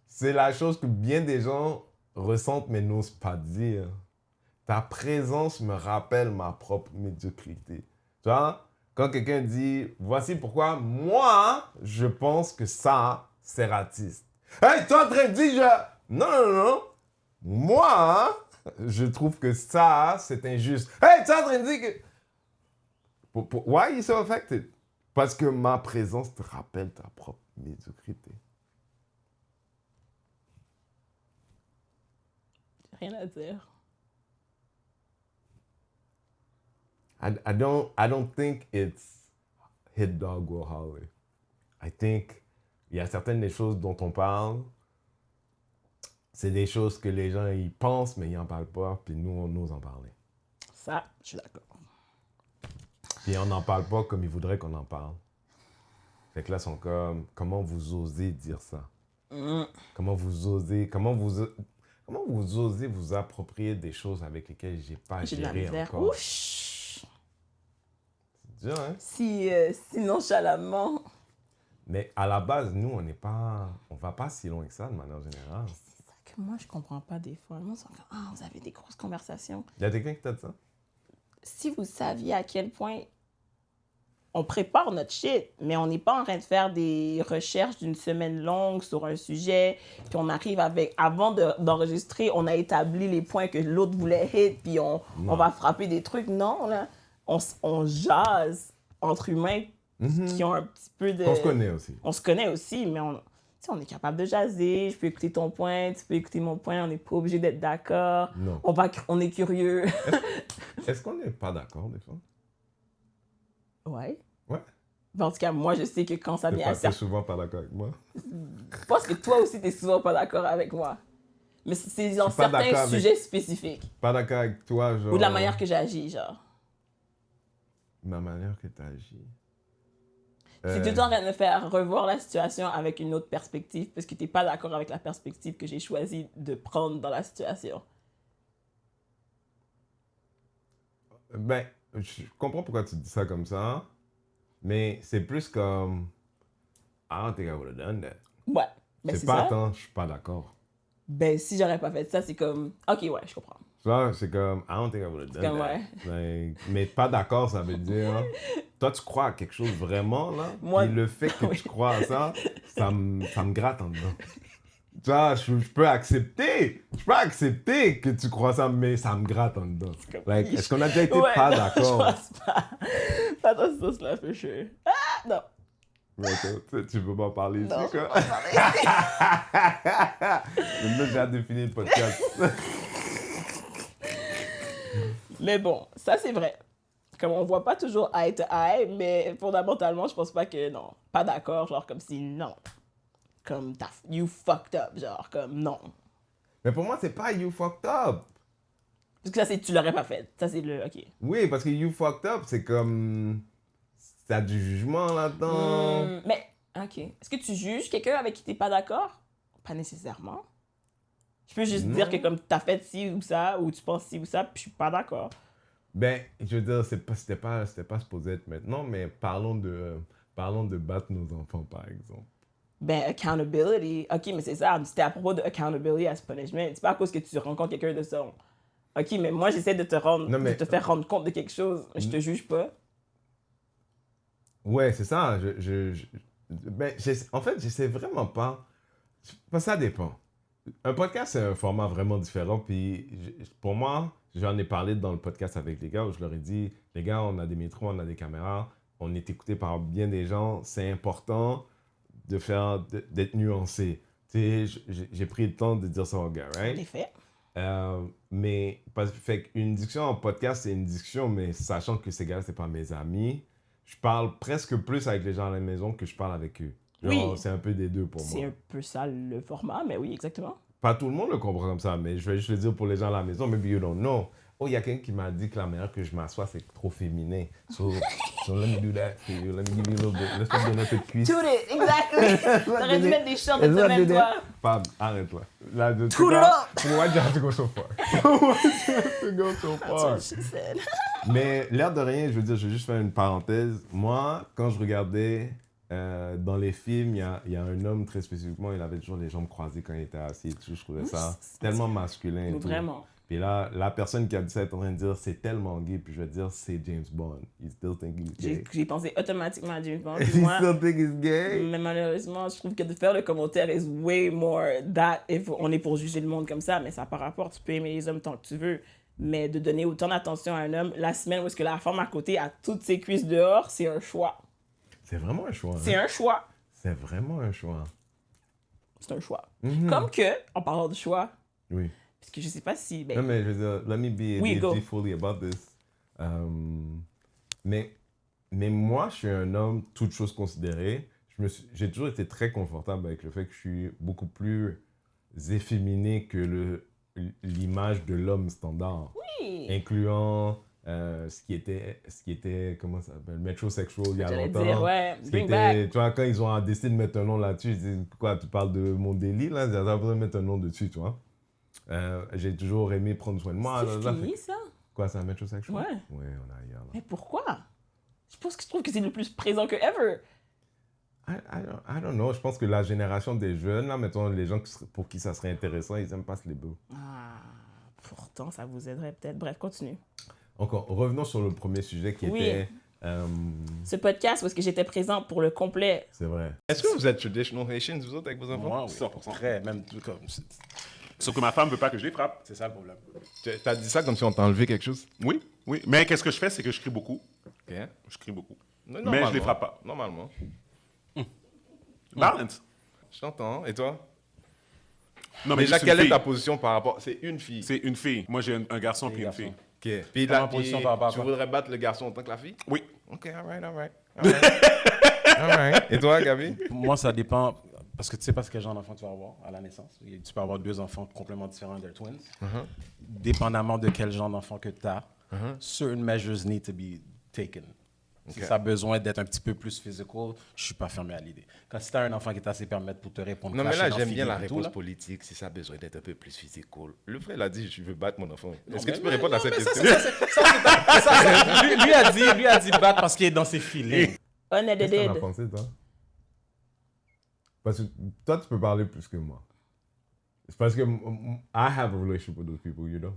c'est la chose que bien des gens ressentent mais n'osent pas dire. Ta présence me rappelle ma propre médiocrité. Tu vois, quand quelqu'un dit, voici pourquoi moi, je pense que ça, c'est raciste. Hey, tu es en train de dire, non. Moi, je trouve que ça, c'est injuste. Hey, tu es en train de dire que... Why are you so affected? Parce que ma présence te rappelle ta propre médiocrité. Rien à dire. I don't think it's hit dog will holler. I think il y a certaines des choses dont on parle, c'est des choses que les gens ils pensent mais ils n'en parlent pas, puis nous on ose en parler. Ça, je suis d'accord. Puis on n'en parle pas comme ils voudraient qu'on en parle. Fait que là, ils sont comme, comment vous osez dire ça? Comment vous osez vous approprier des choses avec lesquelles j'ai pas géré encore? Ouch. C'est dur, hein? Si nonchalamment. Mais à la base, nous, on va pas si loin que ça de manière générale. C'est ça que moi, je comprends pas des fois. Moi, c'est comme, vous avez des grosses conversations. Il y a quelqu'un qui t'a dit ça? Si vous saviez à quel point on prépare notre shit, mais on n'est pas en train de faire des recherches d'une semaine longue sur un sujet, puis on arrive avec, avant d'enregistrer, on a établi les points que l'autre voulait hit, puis on va frapper des trucs. Non, là, on jase entre humains qui ont un petit peu de... On se connaît aussi. On se connaît aussi, mais on est capable de jaser. Je peux écouter ton point, tu peux écouter mon point, on n'est pas obligé d'être d'accord. Non. On est curieux. Est-ce qu'on n'est pas d'accord des fois? Ouais. Ouais. En tout cas, moi, je sais que quand ça vient à T'es souvent pas d'accord avec moi. Je pense que toi aussi, t'es souvent pas d'accord avec moi. Mais c'est dans certains sujets spécifiques. Pas d'accord avec toi, genre... Ou de la manière que j'agis, genre. Ma manière que t'agis. C'est tout le temps en train de me faire revoir la situation avec une autre perspective parce que t'es pas d'accord avec la perspective que j'ai choisi de prendre dans la situation. Ben, je comprends pourquoi tu dis ça comme ça, mais c'est plus comme... I don't think I would have done that. Ouais. Ben, c'est pas ça. tant, je suis pas d'accord. Ben, si j'aurais pas fait ça, c'est comme... Ok, ouais, je comprends. Ça, c'est comme, I don't think I would have done that. Ouais. Mais pas d'accord, ça veut dire... Toi, tu crois à quelque chose vraiment, là, moi, et le fait que tu crois à ça, ça me gratte en dedans. Tu vois, je peux accepter que tu crois ça, mais ça me gratte en dedans. Like, est-ce qu'on a déjà été pas d'accord? Je pense pas. Pas dans ce sens-là, for sure. Ah, non. Mais tu veux pas parler ici, Non, quoi? je peux pas parler. Maintenant, j'ai hâte de finir le podcast. Mais bon, ça, c'est vrai. Comme on voit pas toujours eye to eye, mais fondamentalement, je pense pas que non. Pas d'accord, genre comme si non. Comme you fucked up, genre comme non. Mais pour moi, c'est pas you fucked up. Parce que ça, c'est tu l'aurais pas fait. Ça, c'est le ok. Oui, parce que you fucked up, c'est comme. T'as du jugement là-dedans. Mais, ok. Est-ce que tu juges quelqu'un avec qui t'es pas d'accord? Pas nécessairement. Je peux juste dire que comme t'as fait ci ou ça, ou tu penses ci ou ça, puis je suis pas d'accord. Ben, je veux dire, c'était pas supposé être maintenant, mais parlons de battre nos enfants, par exemple. Ben, accountability. Ok, mais c'est ça. C'était à propos de accountability as punishment. C'est pas à cause que tu rencontres quelqu'un de son. Ok, mais moi, j'essaie de te faire rendre compte de quelque chose. Je te juge pas. Ouais, c'est ça. Ben, en fait, je sais vraiment pas. Ça dépend. Un podcast, c'est un format vraiment différent. Puis pour moi, j'en ai parlé dans le podcast avec les gars où je leur ai dit, les gars, on a des micros, on a des caméras, on est écouté par bien des gens. C'est important d'être nuancé. Tu sais, j'ai pris le temps de dire ça aux gars, En right? effet. Fait qu'une discussion en podcast, c'est une discussion, mais sachant que ces gars-là, c'est pas mes amis, je parle presque plus avec les gens à la maison que je parle avec eux. Genre, Oui. c'est un peu des deux pour C'est moi. un peu ça le format, mais oui, exactement. Pas tout le monde le comprend comme ça, mais je vais juste le dire pour les gens à la maison, maybe you don't know. Oh, il y a quelqu'un qui m'a dit que la manière que je m'assois, c'est trop féminin. So let me do that for you. Let me give you a little bit. Laisse-moi te donner un peu de cuisse. Toot it, exactly. T'aurais dû mettre des shorts de Laisse-moi te semaine, donner- toi. Fab, arrête-toi. Là, de Toot it up. Why do you have to go so far? Why do you have to go so That's far? what she said. Mais l'air de rien, je veux dire, je vais juste faire une parenthèse. Moi, quand je regardais dans les films, il y a un homme très spécifiquement, il avait toujours les jambes croisées quand il était assis et tout. Je trouvais ça tellement masculin. Et tout. Vraiment. Puis là, la personne qui a dit ça est en train de dire c'est tellement gay. Puis je vais dire c'est James Bond. You still think he's gay? J'ai pensé automatiquement à James Bond. You Puis moi, still think he's gay? mais malheureusement, je trouve que de faire le commentaire is way more that if on est pour juger le monde comme ça, mais ça par rapport, tu peux aimer les hommes tant que tu veux, mais de donner autant d'attention à un homme, la semaine où est-ce que la femme à côté a toutes ses cuisses dehors, c'est un choix. C'est vraiment un choix. C'est un choix. C'est vraiment un choix. C'est un choix. Mhm. Comme que, en parlant de choix, Oui. parce que je sais pas si... Ben, Non, mais je veux dire, let me be Oui, go. ADHD fully about this. Mais moi, je suis un homme, toutes choses considérées. J'ai toujours été très confortable avec le fait que je suis beaucoup plus efféminé que l'image de l'homme standard. oui. Incluant ce qui était, comment ça s'appelle, metrosexual il y a J'allais longtemps. dire, ouais, Ce qui bring était- back. Tu vois, quand ils ont décidé de mettre un nom là-dessus, je dis, quoi, tu parles de mon délit, là, ça a besoin de mettre un nom dessus, tu vois. J'ai toujours aimé prendre soin de moi. C'est là, fini, ça? Quoi, c'est un metrosexual? Ouais. Ouais, on a ailleurs, là. Mais pourquoi? Je trouve que c'est le plus présent que ever. I don't know, je pense que la génération des jeunes, là, mettons, les gens pour qui ça serait intéressant, ils aiment pas se les beaux. Ah, pourtant, ça vous aiderait peut-être. Bref, continue. Encore, revenons sur le premier sujet qui Oui. était... Ce podcast, où est-ce que j'étais présente pour le complet? c'est vrai. Est-ce que vous êtes traditional Haitians, vous autres, avec vos enfants? Moi, oui. 100%. Très, même tout comme. Sauf que ma femme veut pas que je les frappe. C'est ça le problème. T'as dit ça comme si on t'a enlevé quelque chose? Oui, oui. Mais qu'est-ce que je fais, c'est que je crie beaucoup. Ok. Je crie beaucoup. Normalement. Mais je les frappe pas. Normalement. Balance. Je t'entends. Et toi? Non, mais Déjà, juste quelle une est ta fille. position par rapport... C'est une fille. C'est une fille. Moi, j'ai un garçon puis une garçon. fille. Ok. Puis Comment position par rapport à tu quoi? voudrais battre le garçon autant que la fille? Oui. Ok, all right. All right. Et toi, Gabi? Moi, ça dépend. Parce que tu sais pas quel genre d'enfant tu vas avoir à la naissance. Tu peux avoir deux enfants complètement différents, they're twins. Dépendamment de quel genre d'enfant que tu as, certain measures need to be taken. Si Ok. ça a besoin d'être un petit peu plus physical, je suis pas fermé à l'idée. Quand si tu as un enfant qui est assez permettre pour te répondre, Non, mais clasher là, dans j'aime le bien la feeding et tout, réponse là. politique, si ça a besoin d'être un peu plus physique. Le frère l'a dit, je veux battre mon enfant. Est-ce que mais- tu peux répondre à cette mais ça, question? Lui a dit battre parce qu'il est dans ses filets. Qu'est-ce que t'en as Unedited. pensé, toi? Parce que toi, tu peux parler plus que moi. C'est parce que I have a relationship with those people, you know?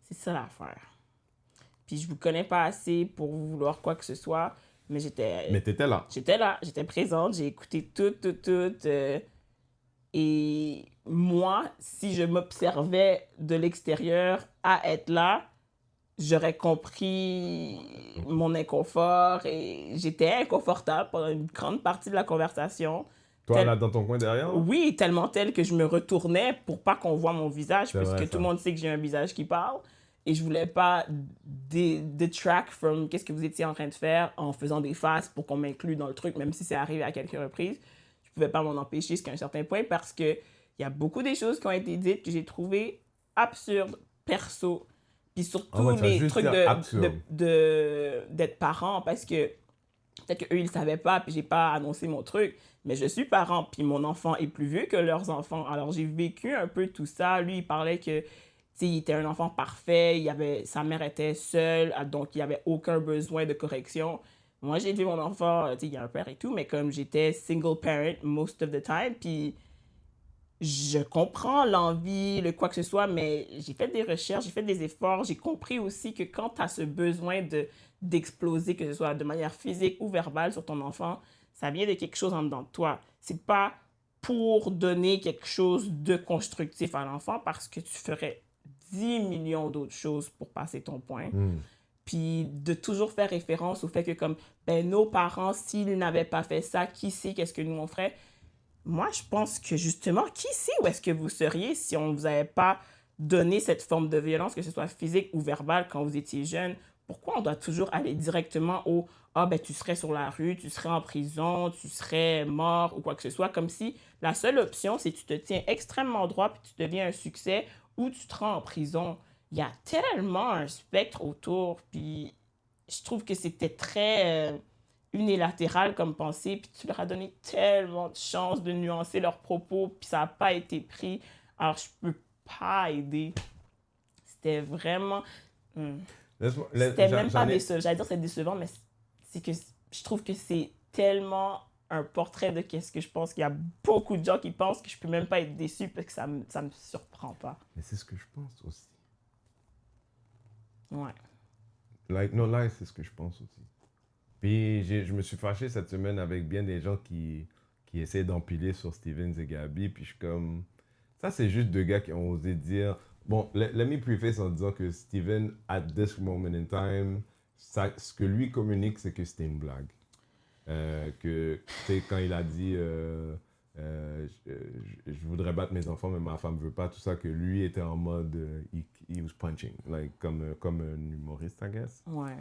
C'est ça l'affaire. Puis je vous connais pas assez pour vouloir quoi que ce soit, mais Mais t'étais là. j'étais là, j'étais présente, j'ai écouté tout. Et moi, si je m'observais de l'extérieur à être là, j'aurais compris mon inconfort et j'étais inconfortable pendant une grande partie de la conversation. Toi, Tel- là, dans ton coin derrière? là? Oui, tellement tel que je me retournais pour pas qu'on voit mon visage, C'est puisque vrai, tout ça. le monde sait que j'ai un visage qui parle. Et je voulais pas detract from qu'est-ce que vous étiez en train de faire en faisant des faces pour qu'on m'inclue dans le truc, même si c'est arrivé à quelques reprises. Je pouvais pas m'en empêcher jusqu'à un certain point parce que il y a beaucoup des choses qui ont été dites que j'ai trouvées absurdes, perso. Puis surtout Ah ouais, tu vas les juste trucs dire absurde. d'être parent parce que peut-être qu'eux, ils ne savaient pas, puis j'ai pas annoncé mon truc, mais je suis parent, puis mon enfant est plus vieux que leurs enfants. Alors, j'ai vécu un peu tout ça. Lui, il parlait que, tu sais, il était un enfant parfait, sa mère était seule, donc il n'y avait aucun besoin de correction. Moi, j'ai élevé mon enfant, tu sais, il y a un père et tout, mais comme j'étais single parent most of the time, puis je comprends l'envie, le quoi que ce soit, mais j'ai fait des recherches, j'ai fait des efforts. J'ai compris aussi que quand tu as ce besoin de d'exploser, que ce soit de manière physique ou verbale sur ton enfant, ça vient de quelque chose en dedans de toi. C'est pas pour donner quelque chose de constructif à l'enfant parce que tu ferais 10 millions d'autres choses pour passer ton point. Puis de toujours faire référence au fait que comme, ben, nos parents, s'ils n'avaient pas fait ça, qui sait qu'est-ce que nous on ferait? Moi, je pense que justement, qui sait où est-ce que vous seriez si on ne vous avait pas donné cette forme de violence, que ce soit physique ou verbale quand vous étiez jeune? Pourquoi on doit toujours aller directement au « Ah, ben, tu serais sur la rue, tu serais en prison, tu serais mort » ou quoi que ce soit, comme si la seule option, c'est que tu te tiens extrêmement droit puis tu deviens un succès ou tu te rends en prison. Il y a tellement un spectre autour, puis je trouve que c'était très unilatéral comme pensée, puis tu leur as donné tellement de chances de nuancer leurs propos, puis ça n'a pas été pris. Alors, je peux pas aider. C'était vraiment... C'était même pas décevant. J'allais dire c'est décevant, mais c'est que je trouve que c'est tellement un portrait de qu'est-ce que je pense qu'il y a beaucoup de gens qui pensent que je peux même pas être déçu parce que ça me surprend pas. Mais c'est ce que je pense aussi. Ouais. Like no lie, c'est ce que je pense aussi. Puis je me suis fâché cette semaine avec bien des gens qui essaient d'empiler sur Stevens et Gabi. Puis je suis comme... Ça, c'est juste deux gars qui ont osé dire... Bon, let me preface en disant que Steven, at this moment in time, ce que lui communique, c'est que c'était une blague. Que, tu sais, quand il a dit je voudrais battre mes enfants, mais ma femme veut pas, tout ça, que lui était en mode he was punching, like, comme un humoriste, I guess. Ouais,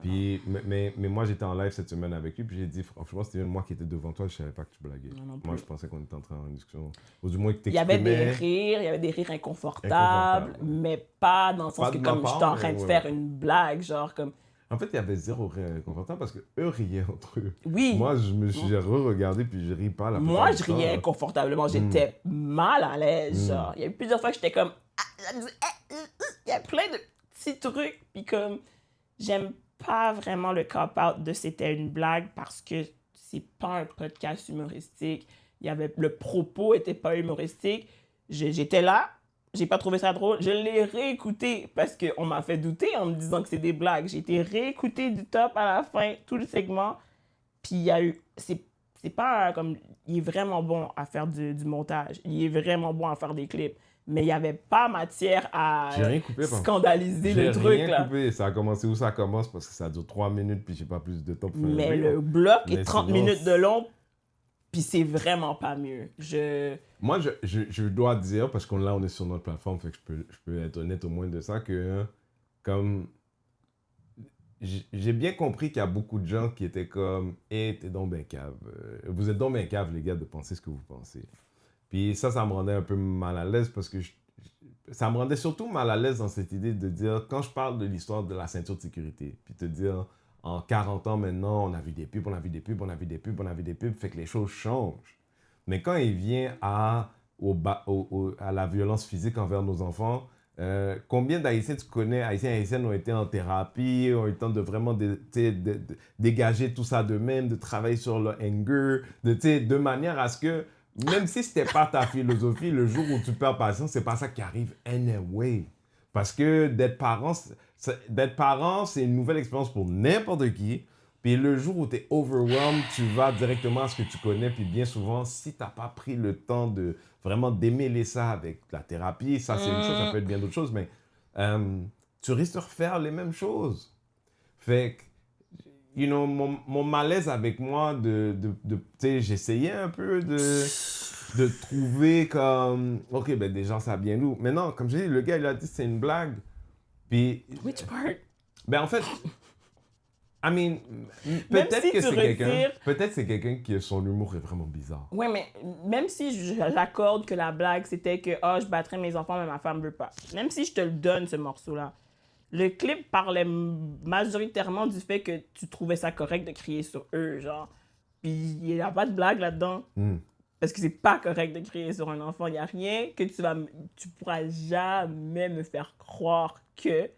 Puis, mais moi, j'étais en live cette semaine avec lui, puis j'ai dit, franchement, Steven, moi qui étais devant toi, je savais pas que tu blaguais. Moi, je pensais qu'on était en train en discussion. Ou du moins que t'exprimais... Il y avait des rires inconfortables, mais pas dans le sens que comme j'étais en train de faire une blague, genre comme... En fait, il y avait zéro rire inconfortable parce qu'eux riaient entre eux. Oui. Moi, je me suis re-regardé puis je ris pas. Moi, je riais inconfortablement. J'étais mal à l'aise. Genre. Il y a eu plusieurs fois que j'étais comme... Il y a plein de petits trucs. Puis comme, j'aime pas vraiment le cop-out de c'était une blague parce que c'est pas un podcast humoristique. Le propos était pas humoristique. J'étais là. J'ai pas trouvé ça drôle. Je l'ai réécouté parce qu'on m'a fait douter en me disant que c'est des blagues. J'ai été réécouté du top à la fin, tout le segment. Puis il y a eu... C'est pas comme... Il est vraiment bon à faire du montage. Il est vraiment bon à faire des clips. Mais il n'y avait pas matière à scandaliser le truc. J'ai rien coupé. Ça a commencé où ça commence parce que ça dure 3 minutes puis j'ai pas plus de temps pour faire mais le bloc est 30 minutes de long. Puis c'est vraiment pas mieux. Moi, je dois dire, parce qu'on là, on est sur notre plateforme, fait que je peux être honnête au moins de ça, que comme... J'ai bien compris qu'il y a beaucoup de gens qui étaient comme « Hey, t'es donc ben cave. Vous êtes donc ben cave, les gars, de penser ce que vous pensez. » Puis ça me rendait un peu mal à l'aise parce que ça me rendait surtout mal à l'aise dans cette idée de dire, quand je parle de l'histoire de la ceinture de sécurité, puis te dire... En 40 ans maintenant, on a vu des pubs, on a vu des pubs, on a vu des pubs, on a vu des pubs, fait que les choses changent. Mais quand il vient à la violence physique envers nos enfants, combien d'Haïtiens tu connais, Haïtiens et Haïtiennes ont été en thérapie, ont eu le temps de vraiment dégager tout ça d'eux-mêmes, de travailler sur leur anger, de manière à ce que, même si ce n'était pas ta philosophie, le jour où tu perds patience, c'est pas ça qui arrive anyway. Parce que d'être parent, c'est une nouvelle expérience pour n'importe qui. Puis le jour où tu es overwhelmed, tu vas directement à ce que tu connais. Puis bien souvent, si tu n'as pas pris le temps de vraiment démêler ça avec la thérapie, ça c'est une chose, ça peut être bien d'autres choses, mais tu risques de refaire les mêmes choses. Fait que, mon malaise avec moi, j'essayais un peu de trouver comme, OK, ben des gens ça vient d'où? Mais non, comme j'ai dit, le gars, il a dit c'est une blague. Puis... Which part? Ben en fait, I mean, peut-être si que c'est quelqu'un... Peut-être c'est quelqu'un qui, son humour est vraiment bizarre. Oui, mais même si j'accorde que la blague, c'était que je battrais mes enfants, mais ma femme veut pas. Même si je te le donne, ce morceau-là, le clip parlait majoritairement du fait que tu trouvais ça correct de crier sur eux, genre. Puis il n'y a pas de blague là-dedans. Parce que c'est pas correct de crier sur un enfant. Il n'y a rien que tu pourras jamais me faire croire que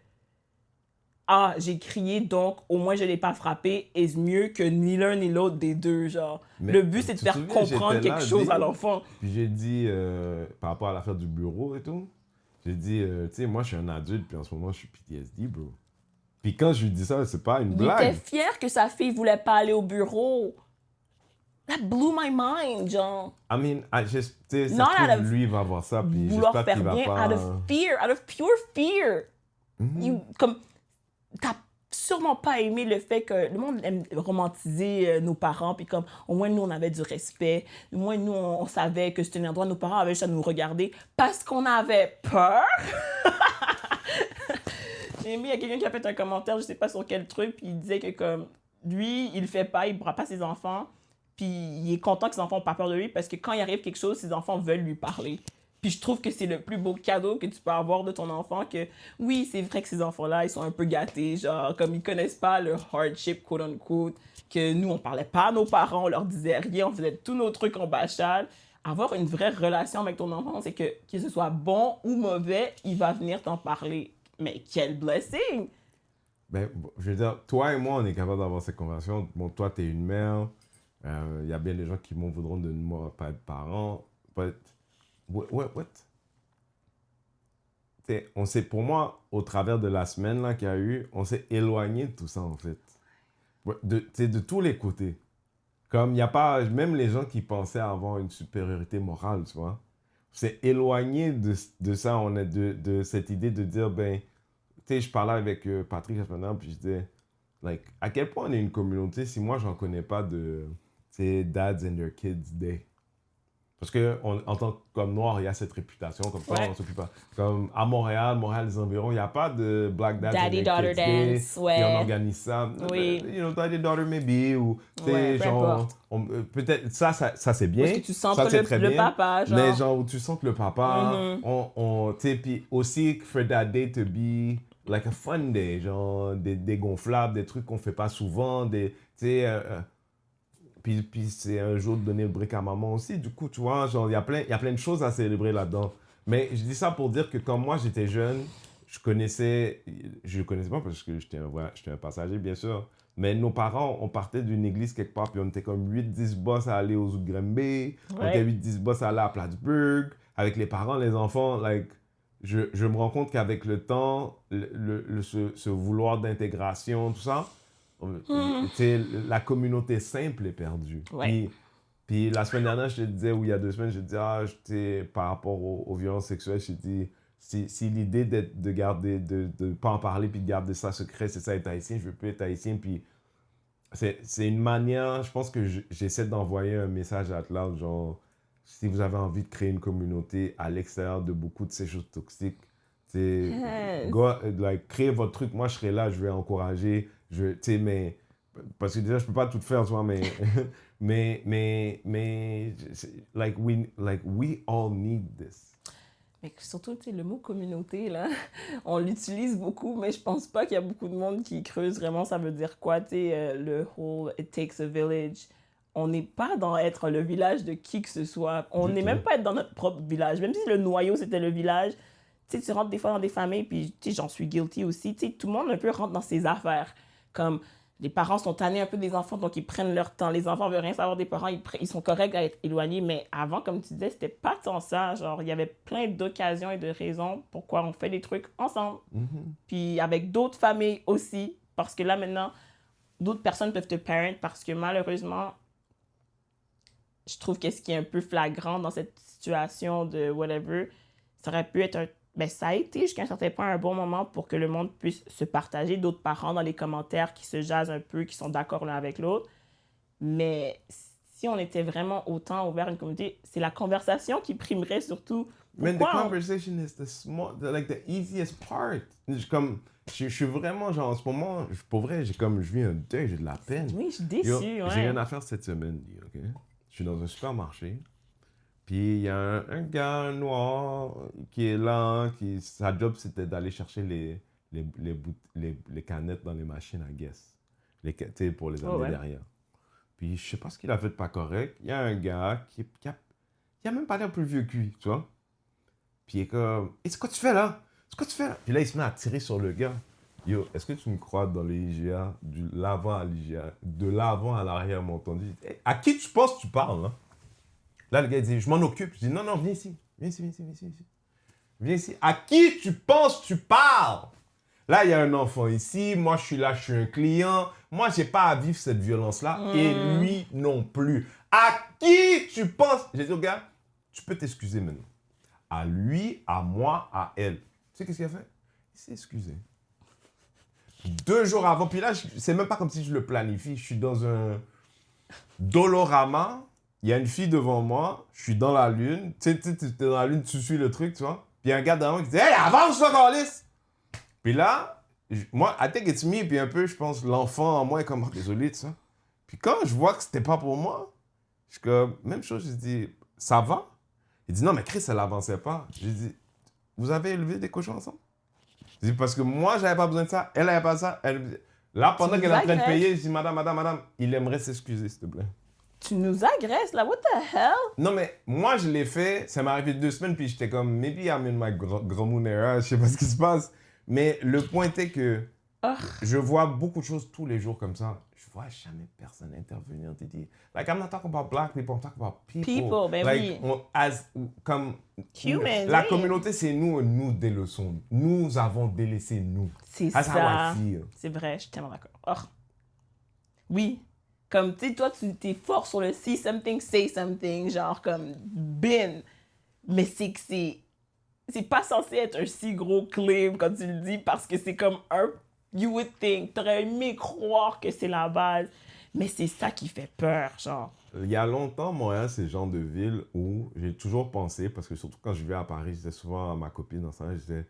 j'ai crié, donc au moins je l'ai pas frappé, est mieux que ni l'un ni l'autre des deux, genre. Mais le but, c'est de faire comprendre quelque chose à l'enfant. Puis j'ai dit, par rapport à l'affaire du bureau et tout, j'ai dit, tu sais, moi je suis un adulte, puis en ce moment je suis PTSD, bro. Puis quand je lui dis ça, c'est pas une Il était blague. fier que sa fille voulait pas aller au bureau. That blew my mind, genre. I mean, tu sais, ça Non, se trouve, out of lui, il va voir ça, puis Vouloir j'espère faire qu'il va bien pas... out of pure fear. Comme, t'as sûrement pas aimé le fait que le monde aime romantiser nos parents, puis comme, au moins, nous, on avait du respect. Au moins, nous, on savait que c'était un endroit, nos parents avaient juste à nous regarder parce qu'on avait peur. J'ai aimé, il y a quelqu'un qui a fait un commentaire, je sais pas sur quel truc, puis il disait que comme lui, il le fait pas, il bras pas ses enfants, puis il est content que ses enfants n'ont pas peur de lui parce que quand il arrive quelque chose, ses enfants veulent lui parler. Puis je trouve que c'est le plus beau cadeau que tu peux avoir de ton enfant, que oui, c'est vrai que ces enfants-là, ils sont un peu gâtés, genre comme ils connaissent pas le hardship, quote unquote, que nous, on parlait pas à nos parents, on leur disait rien, on faisait tous nos trucs en bachade. Avoir une vraie relation avec ton enfant, c'est que ce soit bon ou mauvais, il va venir t'en parler. Mais quel blessing! Ben, je veux dire, toi et moi, on est capable d'avoir cette conversation. Bon, toi, t'es une mère. Il y a bien des gens qui m'en voudront de moi pas être parent. But, what? T'sais, on s'est, pour moi, au travers de la semaine là, qu'il y a eu, on s'est éloigné de tout ça, en fait. De tous les côtés. Comme il n'y a pas, même les gens qui pensaient avoir une supériorité morale, tu vois. On s'est éloigné de ça, on est de cette idée de dire, ben, tu sais, je parlais avec Patrick la semaine dernière, puis je disais, like, à quel point on est une communauté si moi, j'en connais pas de, tu sais, Dads and Their Kids Day. Parce que en tant que comme noir, il y a cette réputation, comme quoi Ouais. on s'occupe pas. Comme à Montréal, les environs, il n'y a pas de Black Dads Daddy and Their Daughter Kids Day, Dance, ouais. puis on organise ça. Oui. You know, Daddy Daughter maybe, ou tu sais, Ouais, peu genre, importe. peut-être, ça c'est bien. Parce que tu sens ça, pas c'est le très bien. papa, genre. Mais genre, où tu sens que le papa, tu sais, puis aussi for that day to be like a fun day, genre des gonflables, des trucs qu'on fait pas souvent, tu sais, puis c'est un jour de donner le break à maman aussi, du coup, tu vois, genre, il y a plein de choses à célébrer là-dedans. Mais je dis ça pour dire que quand moi j'étais jeune, je le connaissais pas parce que j'étais un passager, bien sûr. Mais nos parents, on partait d'une église quelque part, puis on était comme 8-10 boss à aller aux Zougrambe, on était 8-10 boss à aller à Plattsburgh, avec les parents, les enfants, like, je me rends compte qu'avec le temps, ce vouloir d'intégration, tout ça, tu sais, la communauté simple est perdue. Ouais. Puis la semaine dernière, je te disais, ou il y a 2 semaines, je te disais, par rapport aux violences sexuelles, je te dis, si l'idée de garder, de pas en parler puis de garder ça secret, c'est ça être haïtien, je veux plus être haïtien. Puis c'est une manière, je pense que j'essaie d'envoyer un message à Atlas, genre, si vous avez envie de créer une communauté à l'extérieur de beaucoup de ces choses toxiques, Yes. créez votre truc, moi je serai là, je vais encourager, mais, parce que déjà je peux pas tout faire, tu vois, mais, we all need this. Mais surtout, tu sais, le mot communauté, là, on l'utilise beaucoup, mais je pense pas qu'il y a beaucoup de monde qui creuse vraiment ça veut dire quoi, tu sais, le whole it takes a village. On n'est pas dans être le village de qui que ce soit. On n'est même pas être dans notre propre village. Même si le noyau, c'était le village, tu sais, tu rentres des fois dans des familles, puis tu sais, j'en suis guilty aussi, tu sais, tout le monde un peu rentre dans ses affaires. Comme les parents sont tannés un peu des enfants, donc ils prennent leur temps. Les enfants veulent rien savoir des parents, ils sont corrects à être éloignés. Mais avant, comme tu disais, c'était pas tant ça. Genre, il y avait plein d'occasions et de raisons pourquoi on fait des trucs ensemble. Puis avec d'autres familles aussi. Parce que là, maintenant, d'autres personnes peuvent te parent parce que malheureusement, je trouve que ce qui est un peu flagrant dans cette situation de whatever, ça aurait pu être un... Ben, ça a été jusqu'à un certain point un bon moment pour que le monde puisse se partager, d'autres parents dans les commentaires qui se jasent un peu, qui sont d'accord l'un avec l'autre. Mais si on était vraiment autant ouvert à une communauté, c'est la conversation qui primerait surtout. Man, the Pourquoi conversation is the easiest part. Je suis vraiment, genre, en ce moment, pour vrai, je vis un deuil, j'ai de la peine. Oui, je suis déçue, Yo, ouais. J'ai une affaire cette semaine, ok? Je suis dans un supermarché, puis il y a un gars noir qui est là, sa job, c'était d'aller chercher les canettes dans les machines à Guess. Tu sais, pour les amener derrière. Puis je sais pas ce qu'il a fait de pas correct. Il y a un gars qui a même pas l'air plus vieux que lui, tu vois? Puis il est comme, « c'est quoi tu fais là? C'est quoi tu fais là? » Puis là, il se met à tirer sur le gars. Yo, est-ce que tu me crois dans les IGA, de l'avant à l'arrière, m'ont entendu? Hey, à qui tu penses que tu parles, là? Là, le gars, il dit, je m'en occupe. Je dis, non, viens ici. Viens ici. À qui tu penses que tu parles? Là, il y a un enfant ici. Moi, je suis là, je suis un client. Moi, j'ai pas à vivre cette violence-là. Et lui non plus. À qui tu penses? J'ai dit au gars, tu peux t'excuser maintenant. À lui, à moi, à elle. Tu sais qu'est-ce qu'il a fait? Il s'est excusé. 2 jours avant. Puis là, c'est même pas comme si je le planifie. Je suis dans un Dolorama. Il y a une fille devant moi. Je suis dans la lune. Tu sais, tu es dans la lune, tu suis le truc, tu vois. Puis il y a un gars devant moi qui dit « Hey, avance-toi, Carlis! » Puis là, moi, I think it's me. Puis un peu, je pense, l'enfant en moi est comme « Désolé, tu sais. » Puis quand je vois que c'était pas pour moi, je suis comme, même chose, je dis « Ça va? » Il dit « Non, mais Chris, elle avançait pas. » J'ai dit « Vous avez élevé des cochons ensemble? » Je dis « Parce que moi, j'avais pas besoin de ça. Elle avait pas ça. Là, pendant qu'elle est en train de payer, je dis « Madame, il aimerait s'excuser, s'il te plaît. » Tu nous agresses, là. What the hell? Non, mais moi, je l'ai fait. Ça m'est arrivé 2 semaines, puis j'étais comme, maybe I'm in my grand moon era, je sais pas ce qui se passe. Mais le point était que je vois beaucoup de choses tous les jours comme ça. Je vois jamais personne intervenir. Tu dis, like, I'm not talking about black people, I'm talking about people. People, ben like, oui. Comme Humans, la oui. communauté, c'est nous des leçons. Nous avons délaissé nous. C'est That's how ça. I feel. C'est vrai, je suis tellement d'accord. Oh. Oui. Comme, tu sais, toi, tu t'es fort sur le see something, say something, genre comme bin. Mais c'est que c'est pas censé être un si gros claim quand tu le dis parce que c'est comme un you would think, t'aurais aimé croire que c'est la base, mais c'est ça qui fait peur, genre. Il y a longtemps, Montréal, c'est le genre de ville où j'ai toujours pensé, parce que surtout quand je vivais à Paris, je disais souvent à ma copine dans ça, je disais,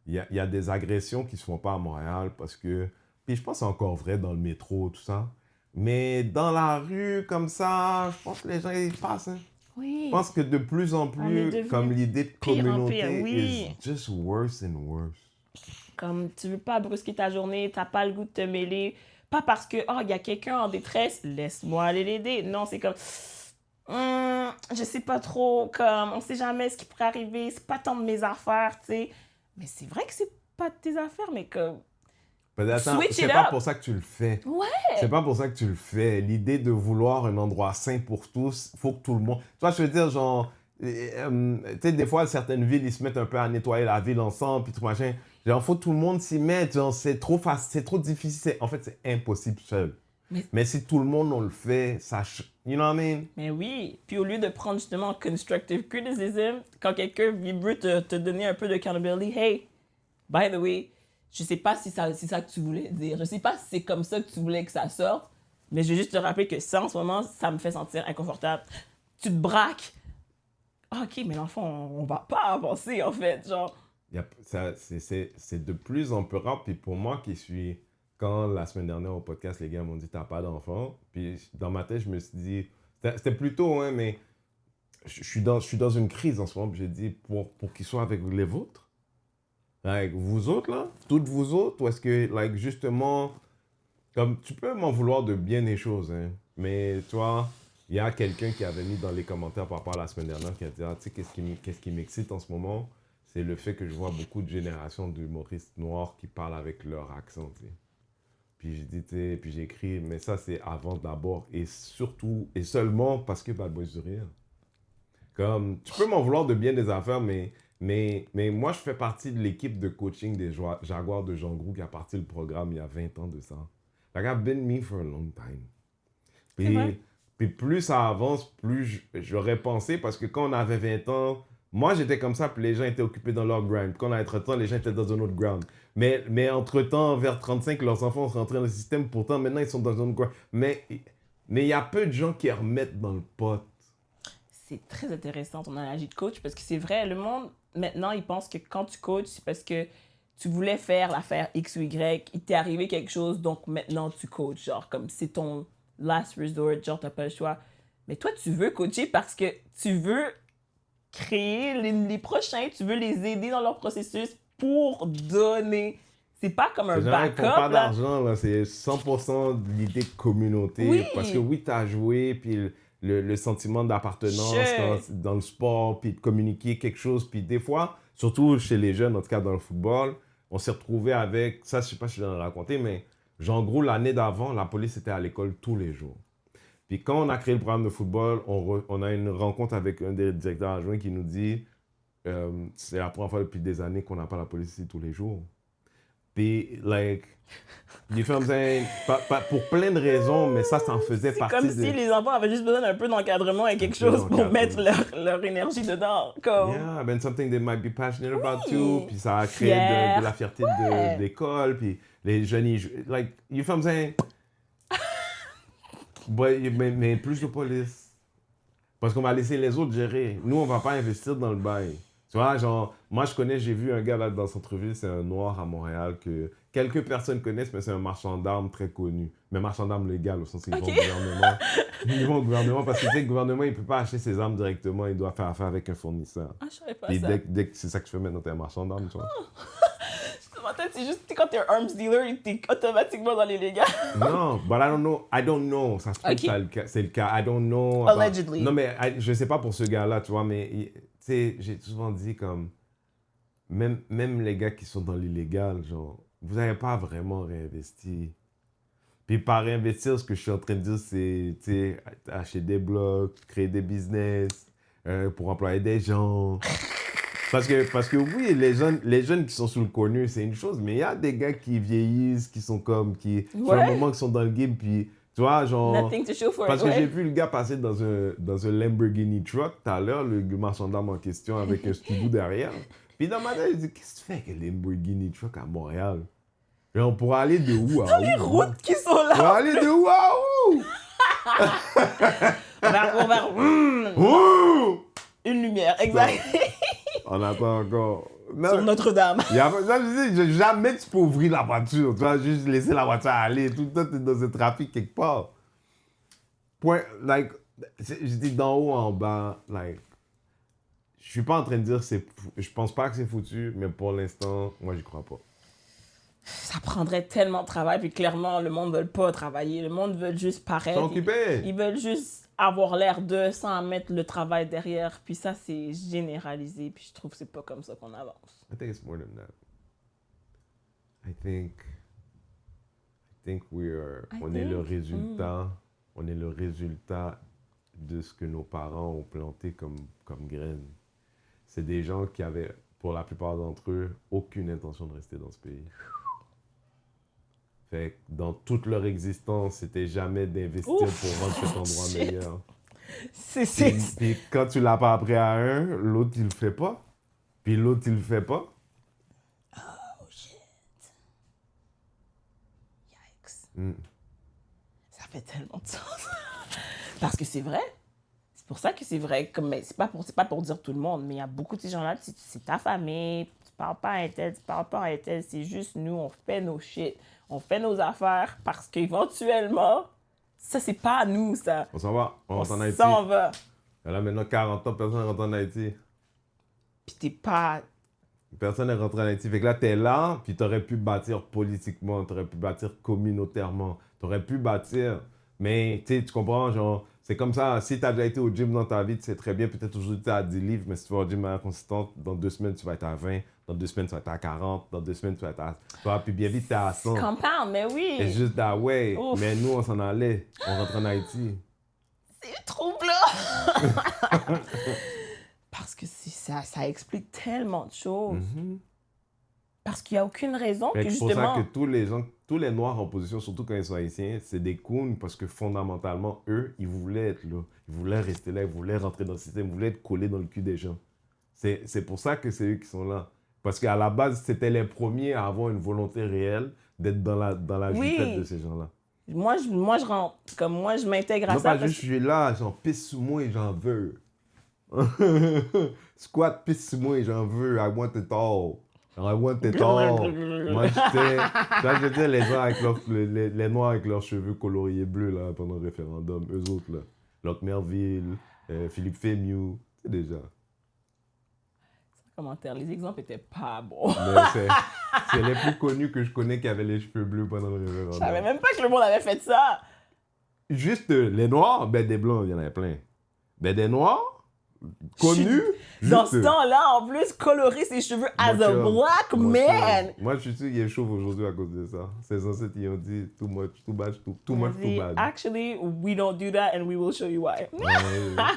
il y a des agressions qui se font pas à Montréal parce que, puis je pense que c'est encore vrai dans le métro, tout ça, mais dans la rue, comme ça, je pense que les gens, ils passent. Hein. Oui. Je pense que de plus en On est plus, devenu comme l'idée de pire en communauté pire, oui. is just worse and worse. Comme tu veux pas brusquer ta journée, t'as pas le goût de te mêler. Pas parce que, oh, il y a quelqu'un en détresse, laisse-moi aller l'aider. Non, c'est comme, je sais pas trop, comme, on sait jamais ce qui pourrait arriver, c'est pas tant de mes affaires, tu sais. Mais c'est vrai que c'est pas de tes affaires, mais comme, Attends, switch c'est it pas up. pour ça que tu le fais. Ouais. C'est pas pour ça que tu le fais. L'idée de vouloir un endroit sain pour tous, faut que tout le monde... Tu vois, je veux dire, genre... tu sais, des fois, certaines villes, ils se mettent un peu à nettoyer la ville ensemble, puis tout machin. Genre, faut que tout le monde s'y mette. Genre, c'est trop facile, c'est trop difficile. En fait, c'est impossible seul. Mais si tout le monde, on le fait, ça... You know what I mean? Mais oui. Puis au lieu de prendre justement constructive criticism, quand quelqu'un veut te donner un peu de accountability, hey, by the way, je sais pas si c'est ça que tu voulais dire. Je sais pas si c'est comme ça que tu voulais que ça sorte, mais je veux juste te rappeler que ça, en ce moment, ça me fait sentir inconfortable. Tu te braques. Ah, OK, mais dans le fond, on va pas avancer, en fait, genre. C'est de plus en plus rare. Puis pour moi qui suis... Quand la semaine dernière au podcast, les gars m'ont dit « T'as pas d'enfant ?» Puis dans ma tête, je me suis dit... C'était plutôt, hein, mais je suis dans une crise en ce moment. Puis j'ai dit pour qu'ils soient avec les vôtres. Like, vous autres, là, toutes vous autres, ou est-ce que, like, justement, comme, tu peux m'en vouloir de bien des choses, hein, mais, toi, il y a quelqu'un qui avait mis dans les commentaires par rapport à la semaine dernière qui a dit, ah, tu sais, qu'est-ce qui m'excite en ce moment, c'est le fait que je vois beaucoup de générations d'humoristes noirs qui parlent avec leur accent, tu sais. Puis j'ai dit, tu sais, puis j'ai écrit, mais ça, c'est avant d'abord, et surtout, et seulement parce que Bad Boys du Rire. Comme, tu peux m'en vouloir de bien des affaires, mais moi, je fais partie de l'équipe de coaching des Jaguars de Jean Groux qui a parti le programme il y a 20 ans de ça. Like, I've been me for a long time. Puis plus ça avance, plus j'aurais pensé, parce que quand on avait 20 ans, moi, j'étais comme ça, puis les gens étaient occupés dans leur grind. Quand on a 30 ans, les gens étaient dans un autre ground. Mais entre-temps, vers 35, leurs enfants sont rentrés dans le système. Pourtant, maintenant, ils sont dans un autre ground. Mais il y a peu de gens qui remettent dans le pot. C'est très intéressant ton analogie de coach parce que c'est vrai, le monde, maintenant, il pense que quand tu coaches, c'est parce que tu voulais faire l'affaire X ou Y, il t'est arrivé quelque chose, donc maintenant tu coaches. Genre, comme c'est ton last resort, genre, t'as pas le choix. Mais toi, tu veux coacher parce que tu veux créer les prochains, tu veux les aider dans leur processus pour donner. C'est pas comme un Les gens, ils backup, font pas là. d'argent, là. C'est 100% de l'idée de communauté. Oui. Parce que oui, t'as joué, puis le sentiment d'appartenance dans le sport, puis de communiquer quelque chose. Puis des fois, surtout chez les jeunes, en tout cas dans le football, on s'est retrouvé avec, ça je sais pas si je l'ai raconté, mais en gros, l'année d'avant, la police était à l'école tous les jours. Puis quand on a créé le programme de football, on a une rencontre avec un des directeurs adjoints qui nous dit c'est la première fois depuis des années qu'on n'a pas la police ici tous les jours. Puis, like, you feel what I'm saying? Pour plein de raisons, mais ça en faisait C'est partie comme de... si les enfants avaient juste besoin d'un peu d'encadrement et quelque Un peu chose pour mettre d'encadrement. leur énergie dedans. Comme... Yeah, ben something they might be passionate about Oui. too. Puis ça a créé Fier. de la fierté Ouais. d'école. Puis les jeunes, like, you feel what I'm saying? mais plus de police. Parce qu'on va laisser les autres gérer. Nous, on va pas investir dans le bail. Tu vois, genre, moi, j'ai vu un gars là dans le centre-ville, c'est un noir à Montréal que quelques personnes connaissent, mais c'est un marchand d'armes très connu. Mais marchand d'armes légal, au sens où ils vont au gouvernement. Ils vont au gouvernement parce que tu sais, le gouvernement, il peut pas acheter ses armes directement, il doit faire affaire avec un fournisseur. Ah, je savais pas Puis ça. dès que c'est ça que tu fais maintenant, t'es un marchand d'armes, tu vois. Dans ma tête, c'est juste quand t'es un arms dealer, t'es automatiquement dans l'illégal. Non, but I don't know. Ça se trouve Ok. c'est le cas. I don't know. about- Allegedly. Non, mais je sais pas pour ce gars-là, tu vois, mais tu sais, j'ai souvent dit comme, même les gars qui sont dans l'illégal, genre, vous n'avez pas vraiment réinvesti. Puis par réinvestir, ce que je suis en train de dire, c'est, tu sais, acheter des blocs, créer des business, pour employer des gens. Parce que oui, les jeunes qui sont sous le corner, c'est une chose, mais il y a des gars qui vieillissent, qui sont comme, qui fait un Ouais. moment qu'ils sont dans le game, puis tu vois, genre... Nothing to show for Parce it. que j'ai Ouais. vu le gars passer dans un Lamborghini truck tout à l'heure, le marchand d'armes en question, avec un skidoo derrière. Puis dans ma tête, je dis, qu'est-ce que tu fais avec un Lamborghini truck à Montréal? Genre, pour aller de où à où? Les routes qui sont Pour là. aller de où à où? Vers Ouh! une lumière, exact. On attend encore. Non, Sur Notre-Dame. ça, je dis, jamais tu peux ouvrir la voiture. Tu vas juste laisser la voiture aller. Tout le temps, tu es dans un trafic quelque part. Point, like, je dis d'en haut en bas, like, je suis pas en train de dire je pense pas que c'est foutu, mais pour l'instant, moi, j'y crois pas. Ça prendrait tellement de travail, puis clairement, le monde ne veut pas travailler. Le monde veut juste Ils paraître. sont occupés. Ils veulent juste avoir l'air d'eux sans mettre le travail derrière. Puis ça, c'est généralisé. Puis je trouve que c'est pas comme ça qu'on avance. I think it's more than that. I think on est le résultat. On est le résultat de ce que nos parents ont planté comme graines. C'est des gens qui avaient, pour la plupart d'entre eux, aucune intention de rester dans ce pays. Fait que dans toute leur existence, c'était jamais d'investir pour rendre cet endroit Shit. meilleur. Puis quand tu l'as pas appris à un, l'autre, il le fait pas. Puis l'autre, il le fait pas. Oh shit. Yikes. Mm. Ça fait tellement de sens. Parce que c'est vrai. C'est pour ça que c'est vrai. Comme, mais c'est pas pour dire tout le monde, mais il y a beaucoup de ces gens-là, c'est ta famille, tu parles pas à un tel, tu parles pas à un tel, c'est juste nous, on fait nos shit, on fait nos affaires parce qu'éventuellement, ça, c'est pas à nous, ça. On s'en va. On rentre en Haïti. s'en va. Là, maintenant, 40 ans, personne n'est rentré en Haïti. Puis t'es pas... Personne n'est rentré en Haïti. Fait que là, t'es là, puis t'aurais pu bâtir politiquement, t'aurais pu bâtir communautairement, t'aurais pu bâtir. Mais, tu sais, tu comprends, genre, c'est comme ça. Si t'as déjà été au gym dans ta vie, tu sais très bien, peut-être aujourd'hui, t'es à 10 livres, mais si tu vas au gym de manière consistante, dans 2 semaines, tu vas être à 20, dans 2 semaines, tu vas être à 40, dans 2 semaines, tu vas être à... Tu vois, puis bien vite, t'es à 100. Compound, mais oui. C'est juste that way. Ouf. Mais nous, on s'en allait. On rentre en Haïti. C'est troublant. Parce que ça explique tellement de choses. Mhm. Parce qu'il n'y a aucune raison Fait que que c'est pour justement... ça que tous les Noirs en position, surtout quand ils sont haïtiens, c'est des clowns parce que fondamentalement, eux, ils voulaient être là. Ils voulaient rester là, ils voulaient rentrer dans le système, ils voulaient être collés dans le cul des gens. C'est pour ça que c'est eux qui sont là. Parce qu'à la base, c'était les premiers à avoir une volonté réelle d'être dans la Oui. jupette de ces gens-là. Moi, je rentre, comme moi, je m'intègre à Non, ça. pas Parce juste, je suis là, j'en pisse sur moi et j'en veux. Squat, pisse sur moi et j'en veux. I want it all. I want it all. Moi, j'étais les gens avec les Noirs avec leurs cheveux coloriés bleus là, pendant le référendum. Eux autres, là. Locke Merville, Philippe Fémieux, c'est déjà. Commentaire, les exemples étaient pas bons. Mais c'est les plus connus que je connais qui avaient les cheveux bleus pendant le référendum. Je savais même pas que le monde avait fait ça. Juste les Noirs, ben des Blancs, il y en avait plein. Ben des Noirs, connus, Dans juste ce temps-là, en plus, colorer ses cheveux as a chum, black mon man. chum. Moi, je suis sûr qu'il est chauve aujourd'hui à cause de ça. Ses ancêtres, ils ont dit too much, too bad, too much, too bad. Actually, we don't do that and we will show you why. Ouais,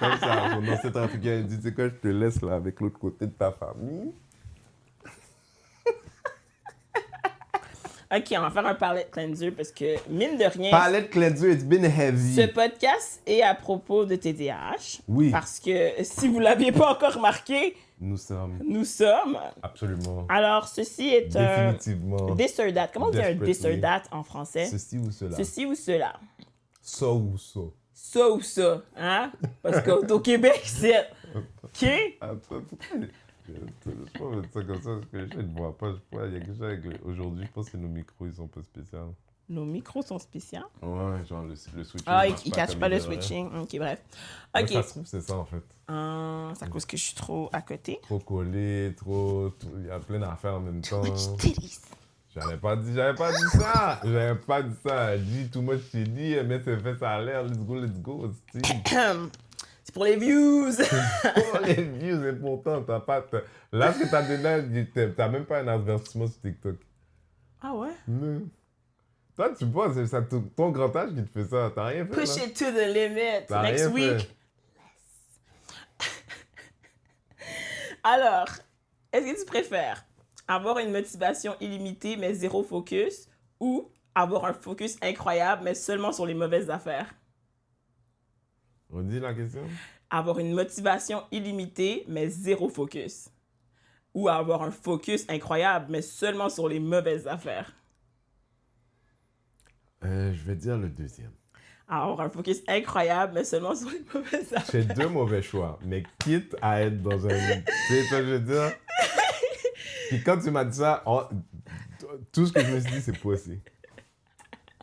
comme ça, mon ancêtre africain il dit, tu sais quoi, je te laisse là avec l'autre côté de ta famille. OK, on va faire un palette cleanser parce que, mine de rien, Palette cleanser, it's been heavy. ce podcast est à propos de TDAH. Oui. Parce que, si vous ne l'aviez pas encore remarqué, Nous sommes nous sommes. absolument, Alors, ceci est un définitivement, this or that. Comment on dit un this or Desperately. that en français? ceci ou cela. Ceci ou cela. Ça ou ça. Ça ou ça, hein? Parce qu'au Québec, c'est... OK? Attends, pourquoi je peux pas mettre ça comme ça parce que je ne vois pas. Il y a quelque chose avec aujourd'hui. Je pense que nos micros, ils sont pas spéciaux. Nos micros sont spéciaux. Ouais, genre le switching. Ah, marche ils pas cachent comme pas il le devrait. switching. OK, bref. Ouais, OK. ça se trouve, c'est ça en fait. C'est à cause que je suis trop à côté. Trop collé, il y a plein d'affaires en même temps. Titties. J'avais pas dit ça. J'avais pas dit ça. Dis too much, j'ai dit, mais c'est fait ça a l'air. Let's go. C'est pour les views. Oh, les views, c'est pourtant, t'as pas. Là, ce que t'as donné, t'as même pas un avertissement sur TikTok. Ah ouais? Non. Toi, tu vois, c'est ça, ton grand âge qui te fait ça. T'as rien fait. Push là. it to the limit. T'as Next rien week. fait. Alors, est-ce que tu préfères avoir une motivation illimitée mais zéro focus ou avoir un focus incroyable mais seulement sur les mauvaises affaires? On dit la question? Avoir une motivation illimitée mais zéro focus. Ou avoir un focus incroyable mais seulement sur les mauvaises affaires. Je vais dire le deuxième. Avoir un focus incroyable mais seulement sur les mauvaises affaires. J'ai deux mauvais choix, mais quitte à être dans un... Tu sais ce que je veux dire? Puis quand tu m'as dit ça, tout ce que je me suis dit, c'est pussy.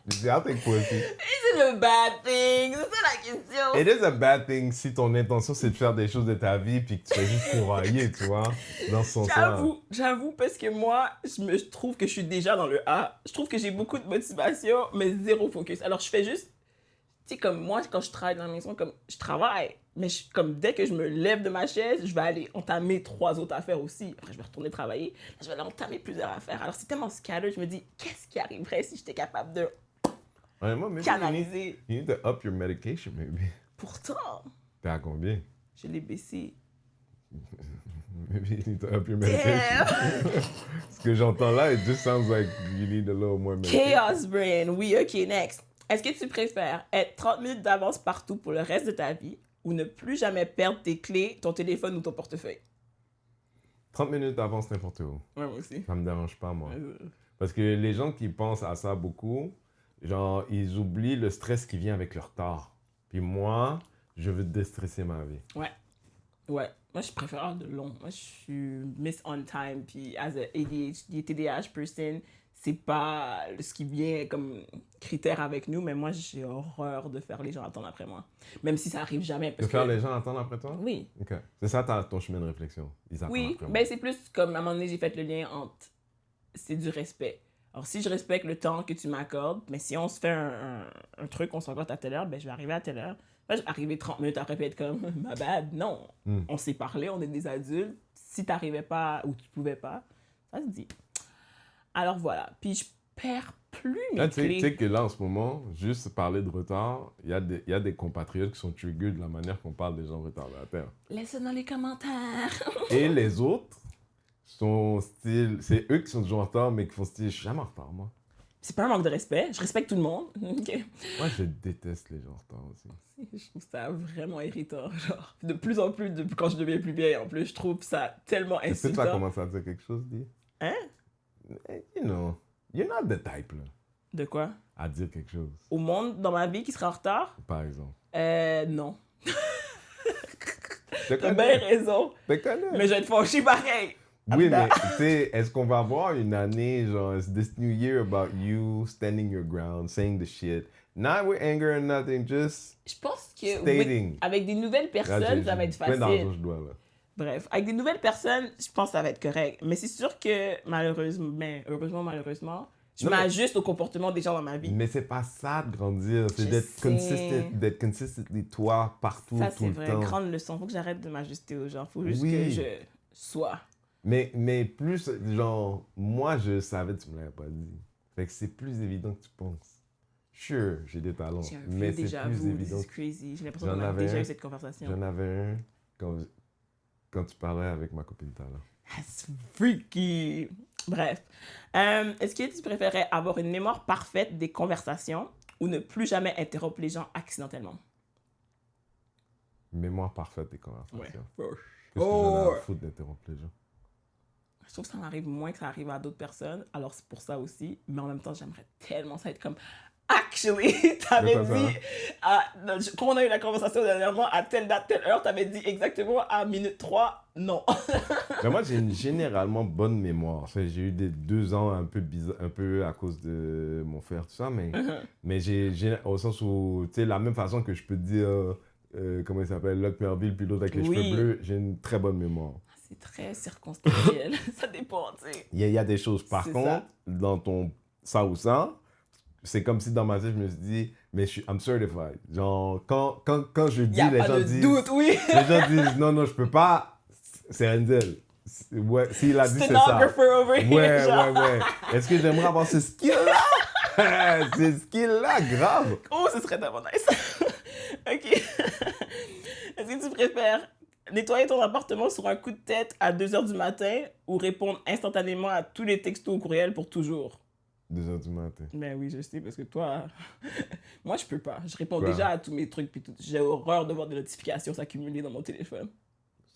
Je dis, I'll take pussy. Is it a bad thing? C'est ça la question. It is a bad thing si ton intention, c'est de faire des choses de ta vie puis que tu fais juste courailler, tu vois, dans ce sens-là. J'avoue, parce que moi, je trouve que je suis déjà dans le A. Je trouve que j'ai beaucoup de motivation, mais zéro focus. Alors, je fais juste... Tu sais, comme moi, quand je travaille dans la maison, comme je travaille, mais comme dès que je me lève de ma chaise, je vais aller entamer 3 autres affaires aussi. Après, je vais retourner travailler. Je vais aller entamer plusieurs affaires. Alors, c'est tellement scattered, je me dis, qu'est-ce qui arriverait si j'étais capable de Honnêtement, maybe canaliser? you need to up your medication, maybe. Pourtant, T'es à combien? je l'ai baissé. Maybe you need to up your medication. Ce que j'entends là, it just sounds like you need a little more medication. Chaos Brain, oui, ok, next. Est-ce que tu préfères être 30 minutes d'avance partout pour le reste de ta vie ou ne plus jamais perdre tes clés, ton téléphone ou ton portefeuille? 30 minutes d'avance n'importe où. Ouais, moi aussi. Ça me dérange pas, moi. Parce que les gens qui pensent à ça beaucoup, genre, ils oublient le stress qui vient avec le retard. Puis moi, je veux déstresser ma vie. Ouais. Moi, je préfère de long. Moi, je suis miss on time. Puis, as a ADHD, TDAH person, c'est pas ce qui vient comme critère avec nous, mais moi, j'ai horreur de faire les gens attendre après moi. Même si ça arrive jamais. De Parce faire que... les gens attendre après toi? Oui. OK. C'est ça ton chemin de réflexion. Ils attendent Oui, après moi. ben c'est plus comme à un moment donné, j'ai fait le lien entre c'est du respect. Alors, si je respecte le temps que tu m'accordes, mais si on se fait un truc, on s'accorde à telle heure, ben je vais arriver à telle heure. Moi, je vais arriver 30 minutes après et être comme, ma bad. Non, on s'est parlé, on est des adultes. Si t'arrivais pas ou tu pouvais pas, ça se dit. Alors voilà. Puis je perds plus mes Là, tu clés. sais que là, en ce moment, juste parler de retard, il y a des compatriotes qui sont triggered de la manière qu'on parle des gens retardataires. Laissez dans les commentaires. Et les autres sont style... C'est eux qui sont toujours en retard, mais qui font style, je suis jamais en retard, moi. C'est pas un manque de respect. Je respecte tout le monde. Ok. Moi, je déteste les gens en retard aussi. Je trouve ça vraiment irritant. Genre, de plus en plus, depuis quand je deviens plus vieille, en plus, je trouve ça tellement Est-ce que tu as insultant. commencé à dire quelque chose, Di? Hein? You know, you're not the type, là, De quoi? à dire quelque chose, Au monde dans ma vie qui sera en retard? par exemple. Non. Je te T'as bien connais. raison. Je te connais. Mais je vais être fâchée pareil. Oui, mais tu sais, est-ce qu'on va avoir une année, genre, is this new year about you standing your ground, saying the shit, not with anger and nothing, just Je pense que stating. avec des nouvelles personnes, ça va être Plein d'argent, facile. je dois, là. Bref, avec des nouvelles personnes, je pense que ça va être correct. Mais c'est sûr que malheureusement, je Non, mais- m'ajuste au comportement des gens dans ma vie. Mais c'est pas ça de grandir, c'est Je d'être sais. consistently toi partout, Ça, tout c'est le vrai. temps. Grande leçon. Faut que j'arrête de m'ajuster aux gens. Faut juste Oui. que je sois. Mais plus, genre, moi, je savais, tu me l'avais pas dit. Fait que c'est plus évident que tu penses. Sure, j'ai des talents, J'ai un mais vieux c'est déjà plus vu. évident. This is crazy. J'ai l'impression J'en qu'on a avais déjà un. eu cette conversation. J'en avais un quand quand tu parlais avec ma copine Tala. That's freaky. Bref. Est-ce que tu préférais avoir une mémoire parfaite des conversations ou ne plus jamais interrompre les gens accidentellement? Mémoire parfaite des conversations. Ouais. Qu'est-ce que j'en ai à foutre d'interrompre les gens? Je trouve que ça m'arrive moins que ça arrive à d'autres personnes. Alors, c'est pour ça aussi. Mais en même temps, j'aimerais tellement ça être comme... Actually, t'avais C'est quoi ça? dit... quand on a eu la conversation dernièrement, à telle date, telle heure, t'avais dit exactement à minute 3, non. Mais moi, j'ai une généralement bonne mémoire. J'ai eu des 2 ans un peu bizarres, un peu à cause de mon frère, tout ça, mais j'ai au sens où, tu sais, la même façon que je peux te dire, comment il s'appelle, Locke Merville, puis l'autre avec les cheveux bleus, j'ai une très bonne mémoire. C'est très circonstanciel. Ça dépend, tu sais. Il y a des choses. Par C'est contre, ça. dans ton ça ou ça, c'est comme si dans ma tête, je me suis dit, mais I'm certified. Genre, quand je Il dis, n'y a les pas gens de disent... doute, oui. Les gens disent, non, je peux pas. C'est Renzel. Ouais, s'il a dit, c'est ça. Stenographer over here, Ouais, genre. ouais. Est-ce que j'aimerais avoir ce skill-là? Ce skill-là, grave. Oh, ce serait tellement nice. OK. Est-ce que tu préfères nettoyer ton appartement sur un coup de tête à 2h du matin ou répondre instantanément à tous les textos ou courriels pour toujours? 2h du matin. Ben oui, je sais, parce que toi... Moi, je peux pas. Je réponds Quoi? déjà à tous mes trucs, puis tout. J'ai horreur de voir des notifications s'accumuler dans mon téléphone.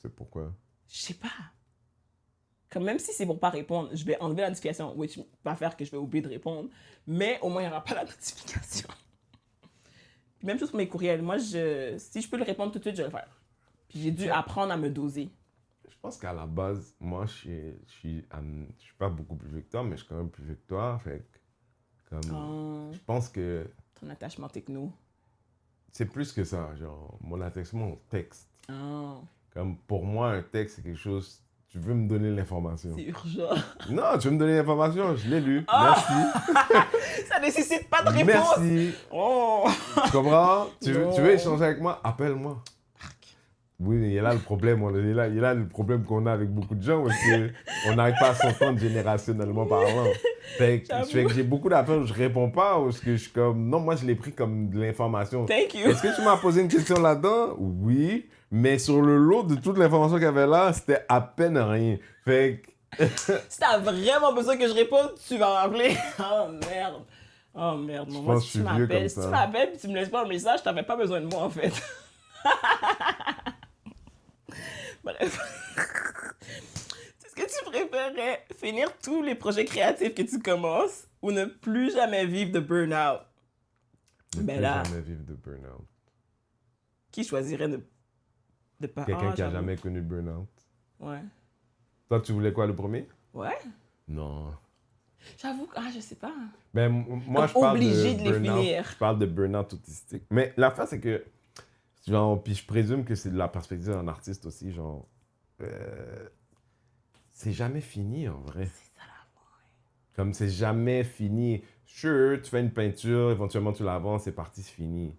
C'est pourquoi? Je sais pas. Comme même si c'est pour pas répondre, je vais enlever la notification, which va faire que je vais oublier de répondre, mais au moins, il n'y aura pas la notification. Puis même chose pour mes courriels. Moi, si je peux le répondre tout de suite, je vais le faire. Puis j'ai dû apprendre à me doser. Je pense qu'à la base, moi, je suis pas beaucoup plus vieux que toi, mais je suis quand même plus vieux que toi. Fait que, comme, je pense que Ton attachement techno. c'est plus que ça. Genre, mon attachement au texte. Oh, Comme pour moi, un texte, c'est quelque chose. Tu veux me donner l'information. c'est urgent. Non, tu veux me donner l'information, je l'ai lu. Oh! Merci. Ça nécessite pas de réponse. Merci. Oh! Tu comprends? Tu Non. veux échanger avec moi? Appelle-moi. Oui, il y a là le problème. Il y a là le problème qu'on a avec beaucoup de gens, parce qu'on n'arrive pas à s'entendre générationnellement parlant. Fait que j'ai beaucoup d'affaires où je réponds pas, parce que je suis comme... Non, moi, je l'ai pris comme de l'information. Thank you. Est-ce que tu m'as posé une question là-dedans? Oui. Mais sur le lot de toute l'information qu'il y avait là, c'était à peine rien. Fait que... Si t'as vraiment besoin que je réponde, tu vas m'appeler. Oh merde. Oh merde. Non, moi, pense si que tu je suis vieux m'appelles, comme si tu ça. m'appelles et tu me laisses pas un message, t'avais pas besoin de moi en fait. Bref. Est-ce que tu préférerais finir tous les projets créatifs que tu commences ou ne plus jamais vivre de burn-out? Ne Ben plus là. jamais vivre de burn-out. Qui choisirait de pas... Quelqu'un Ah, qui a j'avoue. jamais connu de burn-out. Ouais. Toi, tu voulais quoi, le premier? Ouais. Non. J'avoue, je sais pas. Ben, moi, Comme je parle obligé de les burn-out. finir. Je parle de burn-out autistique. Mais l'affaire, c'est que, genre, puis je présume que c'est de la perspective d'un artiste aussi, genre, c'est jamais fini, en vrai. C'est ça la Comme c'est jamais fini. Sure, tu fais une peinture, éventuellement tu la vends, c'est parti, c'est fini.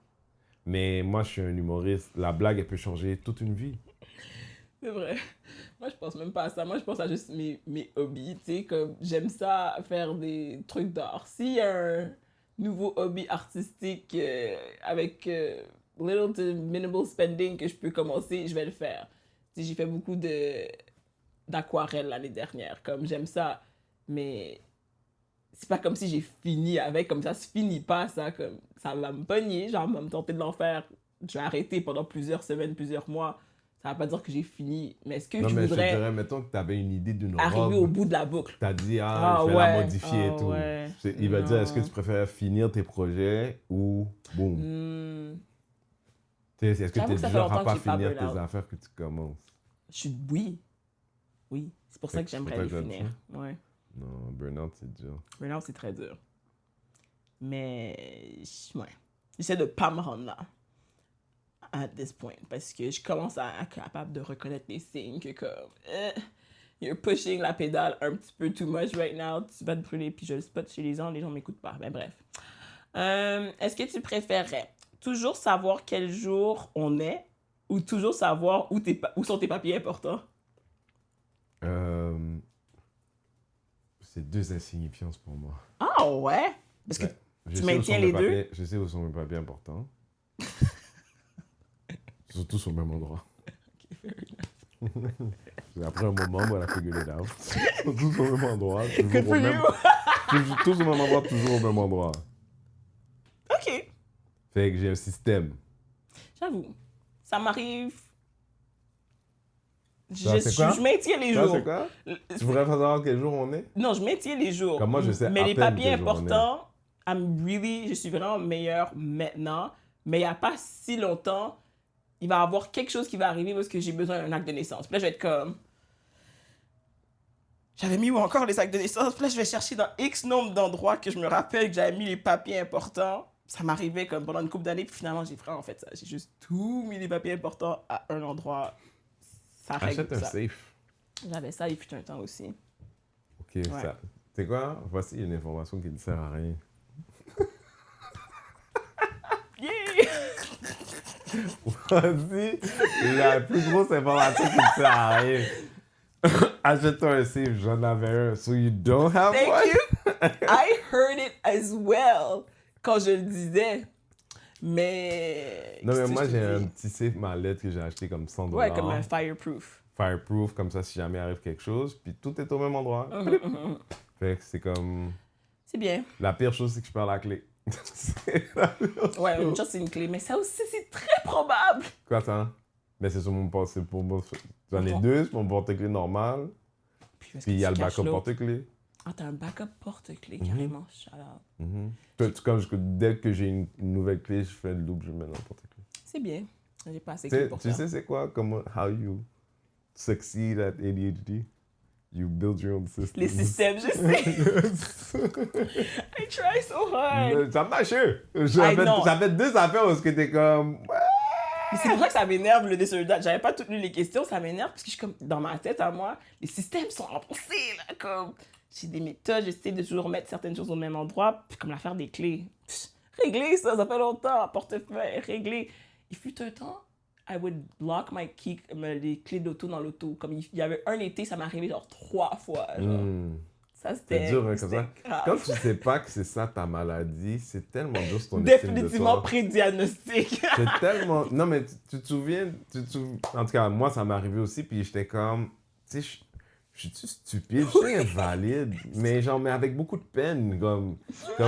Mais moi, je suis un humoriste. La blague, elle peut changer toute une vie. C'est vrai. Moi, je pense même pas à ça. Moi, je pense à juste mes hobbies. Tu sais, comme j'aime ça faire des trucs d'art. S'il y a un nouveau hobby artistique avec little to minimal spending que je peux commencer, je vais le faire. Tu sais, j'ai fait beaucoup d'aquarelle l'année dernière. Comme j'aime ça. Mais c'est pas comme si j'ai fini avec. Comme ça se finit pas, ça. Comme ça va me pogner. Genre, va me tenter de l'en faire. Je vais arrêter pendant plusieurs semaines, plusieurs mois. Ça veut pas dire que j'ai fini, mais est-ce que Non, je mais je te voudrais dirais, mettons que tu avais une idée d'une arriver robe. au bout de la boucle? T'as dit, je vais Ah la ouais, modifier et ah tout. ouais. Il va dire, est-ce que Non. tu préfères finir tes projets ou boum? Est-ce que tu J'avoue es que ça du fait genre à longtemps pas que j'ai pas finir burn-out. tes affaires que tu commences? Oui. Oui. C'est pour ça que C'est j'aimerais pour les ça que t'as finir. Ouais. Non, burn-out, c'est dur. Maintenant, c'est très dur. Mais, ouais. J'essaie de pas me rendre là. At this point. Parce que je commence à être capable de reconnaître les signes que comme... you're pushing la pédale un petit peu too much right now. Tu vas te brûler. Puis je le spot chez les gens m'écoutent pas. Mais bref. Est-ce que tu préférerais toujours savoir quel jour on est ou toujours savoir où sont tes papiers importants? C'est deux insignifiances pour moi. Ah ouais? Parce que Ouais. Je tu sais où maintiens sont les mes deux? papiers- Je sais où sont mes papiers importants. Surtout au même endroit. Ok, fair enough. Après un moment, on a figure it out. Tous au même endroit. Good Toujours for au même... you. tous au même endroit, toujours au même endroit. OK. Fait que j'ai un système. J'avoue. Ça m'arrive. Ça, c'est quoi? Je maintiens les Ça, jours. c'est quoi? Tu voudrais savoir quel jour on est? Non, je maintiens les jours. Comme moi, je sais mais à les peine papiers quel jour on est. importants, je suis vraiment meilleure maintenant. Mais il n'y a pas si longtemps, il va y avoir quelque chose qui va arriver parce que j'ai besoin d'un acte de naissance. Puis là, je vais être comme... J'avais mis où encore les actes de naissance? Puis là, je vais chercher dans X nombre d'endroits que je me rappelle que j'avais mis les papiers importants. Ça m'arrivait comme pendant une couple d'années. Puis finalement, j'ai vraiment fait ça. J'ai juste tout mis les papiers importants à un endroit. Ça règle Achète un ça. safe. J'avais ça, il fut un temps aussi. Ok, ça. Tu sais quoi? Voici une information qui ne sert à rien. Yeah! Voici la plus grosse information qui ne sert à rien. Achète-toi un safe, j'en avais un. So you don't have Thank one? you! I heard it as well quand je le disais. Mais... Non, mais qu'est-ce moi, que je j'ai te un dis? petit safe mallette que j'ai acheté comme 100 $. Ouais, comme un fireproof. Fireproof, comme ça, si jamais arrive quelque chose. Puis tout est au même endroit. Fait que c'est comme... C'est bien. La pire chose, c'est que je perds la clé. Ouais, une chose, c'est une clé. Mais ça aussi, c'est très probable. Quoi, ça? Mais c'est sur mon porte, c'est pour moi. J'en ai Bon. deux, c'est mon porte-clés normal. Puis Puis il y a le backup porte-clés. Ah, t'as un backup porte-clés, carrément. Shout out. Dès que j'ai une nouvelle clé, je fais le loop, je le mets dans le porte-clés. C'est bien. J'ai pas assez Tu de sais, pour tu ça. sais c'est quoi? Comment, how you succeed at ADHD? You build your own system. Les systèmes, je sais. I try so hard. Ça marche. know. J'avais deux affaires où t'es comme... Mais c'est pour ça que ça m'énerve le This or That. J'avais pas toutes lu les questions, ça m'énerve parce que je suis comme, dans ma tête à moi, les systèmes sont avancés, là, comme, j'ai des méthodes, j'essaie de toujours mettre certaines choses au même endroit, puis comme l'affaire des clés. Réglé ça fait longtemps, portefeuille, réglé. Il fut un temps, I would lock my key, les clés d'auto dans l'auto. Comme il y avait un été, ça m'est arrivé genre 3 fois, genre. Ça, c'était C'est dur, hein, comme ça. grave. Quand tu sais pas que c'est ça ta maladie, c'est tellement dur sur ton estime de Définitivement toi. pré-diagnostic. C'est tellement... Non, mais tu te souviens... En tout cas, moi, ça m'est arrivé aussi, puis j'étais comme... Tu sais, je suis stupide, je suis invalide, mais genre, mais avec beaucoup de peine, comme tu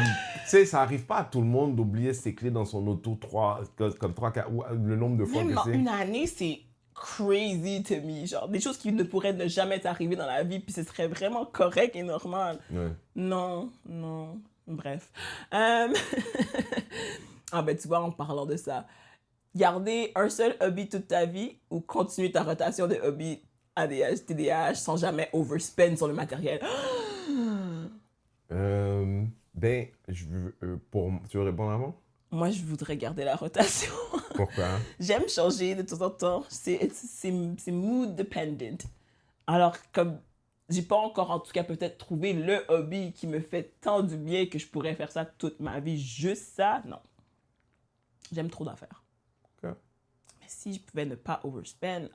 sais, ça arrive pas à tout le monde d'oublier ses clés dans son auto 3, 4, ou le nombre de fois Même que en c'est. une année, c'est crazy to me. Genre, des choses qui ne pourraient ne jamais t'arriver dans la vie, puis ce serait vraiment correct et normal. Ouais. Non. Bref. Ah ben, tu vois, en parlant de ça, garder un seul hobby toute ta vie ou continuer ta rotation de hobby ADH, TDAH sans jamais overspend sur le matériel. Ben, tu veux répondre avant? Moi, je voudrais garder la rotation. Pourquoi? J'aime changer de temps en temps. C'est mood dependent. Alors, comme j'ai pas encore, en tout cas, peut-être trouvé le hobby qui me fait tant du bien que je pourrais faire ça toute ma vie. Juste ça, non. J'aime trop d'affaires. Ok. Mais si je pouvais ne pas overspend,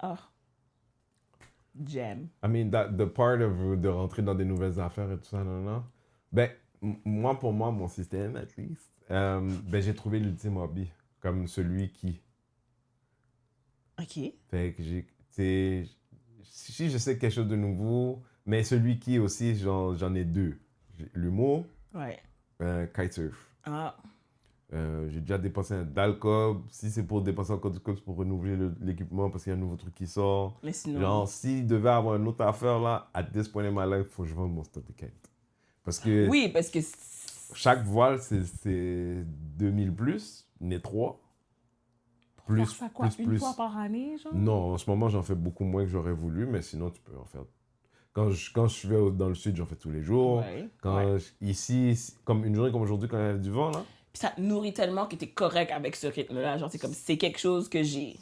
j'aime. I mean, the part of de rentrer dans des nouvelles affaires et tout ça, non. Ben, moi, pour moi, mon système, at least, ben, j'ai trouvé l'ultime hobby, comme celui qui. OK. Fait que si je sais quelque chose de nouveau, mais celui qui aussi, j'en ai deux. L'humour, Ouais. kitesurf. Ah. J'ai déjà dépensé un d'alcool. Si c'est pour dépenser encore du cob, c'est pour renouveler l'équipement parce qu'il y a un nouveau truc qui sort. Mais sinon... Genre, s'il devait avoir une autre affaire là, at this point in my life, il faut que je vende mon stock de kite. Parce que Oui, parce que... chaque voile, c'est 2000 plus, né 3. Faire ça quoi, une fois par année, genre? Non, en ce moment, j'en fais beaucoup moins que j'aurais voulu, mais sinon, tu peux en faire. Quand je vais dans le sud, j'en fais tous les jours. Ouais. Ici, comme une journée comme aujourd'hui, quand il y a du vent, là, Puis ça te nourrit tellement que t'es correct avec ce rythme-là. Genre, c'est comme, c'est quelque chose que j'ai.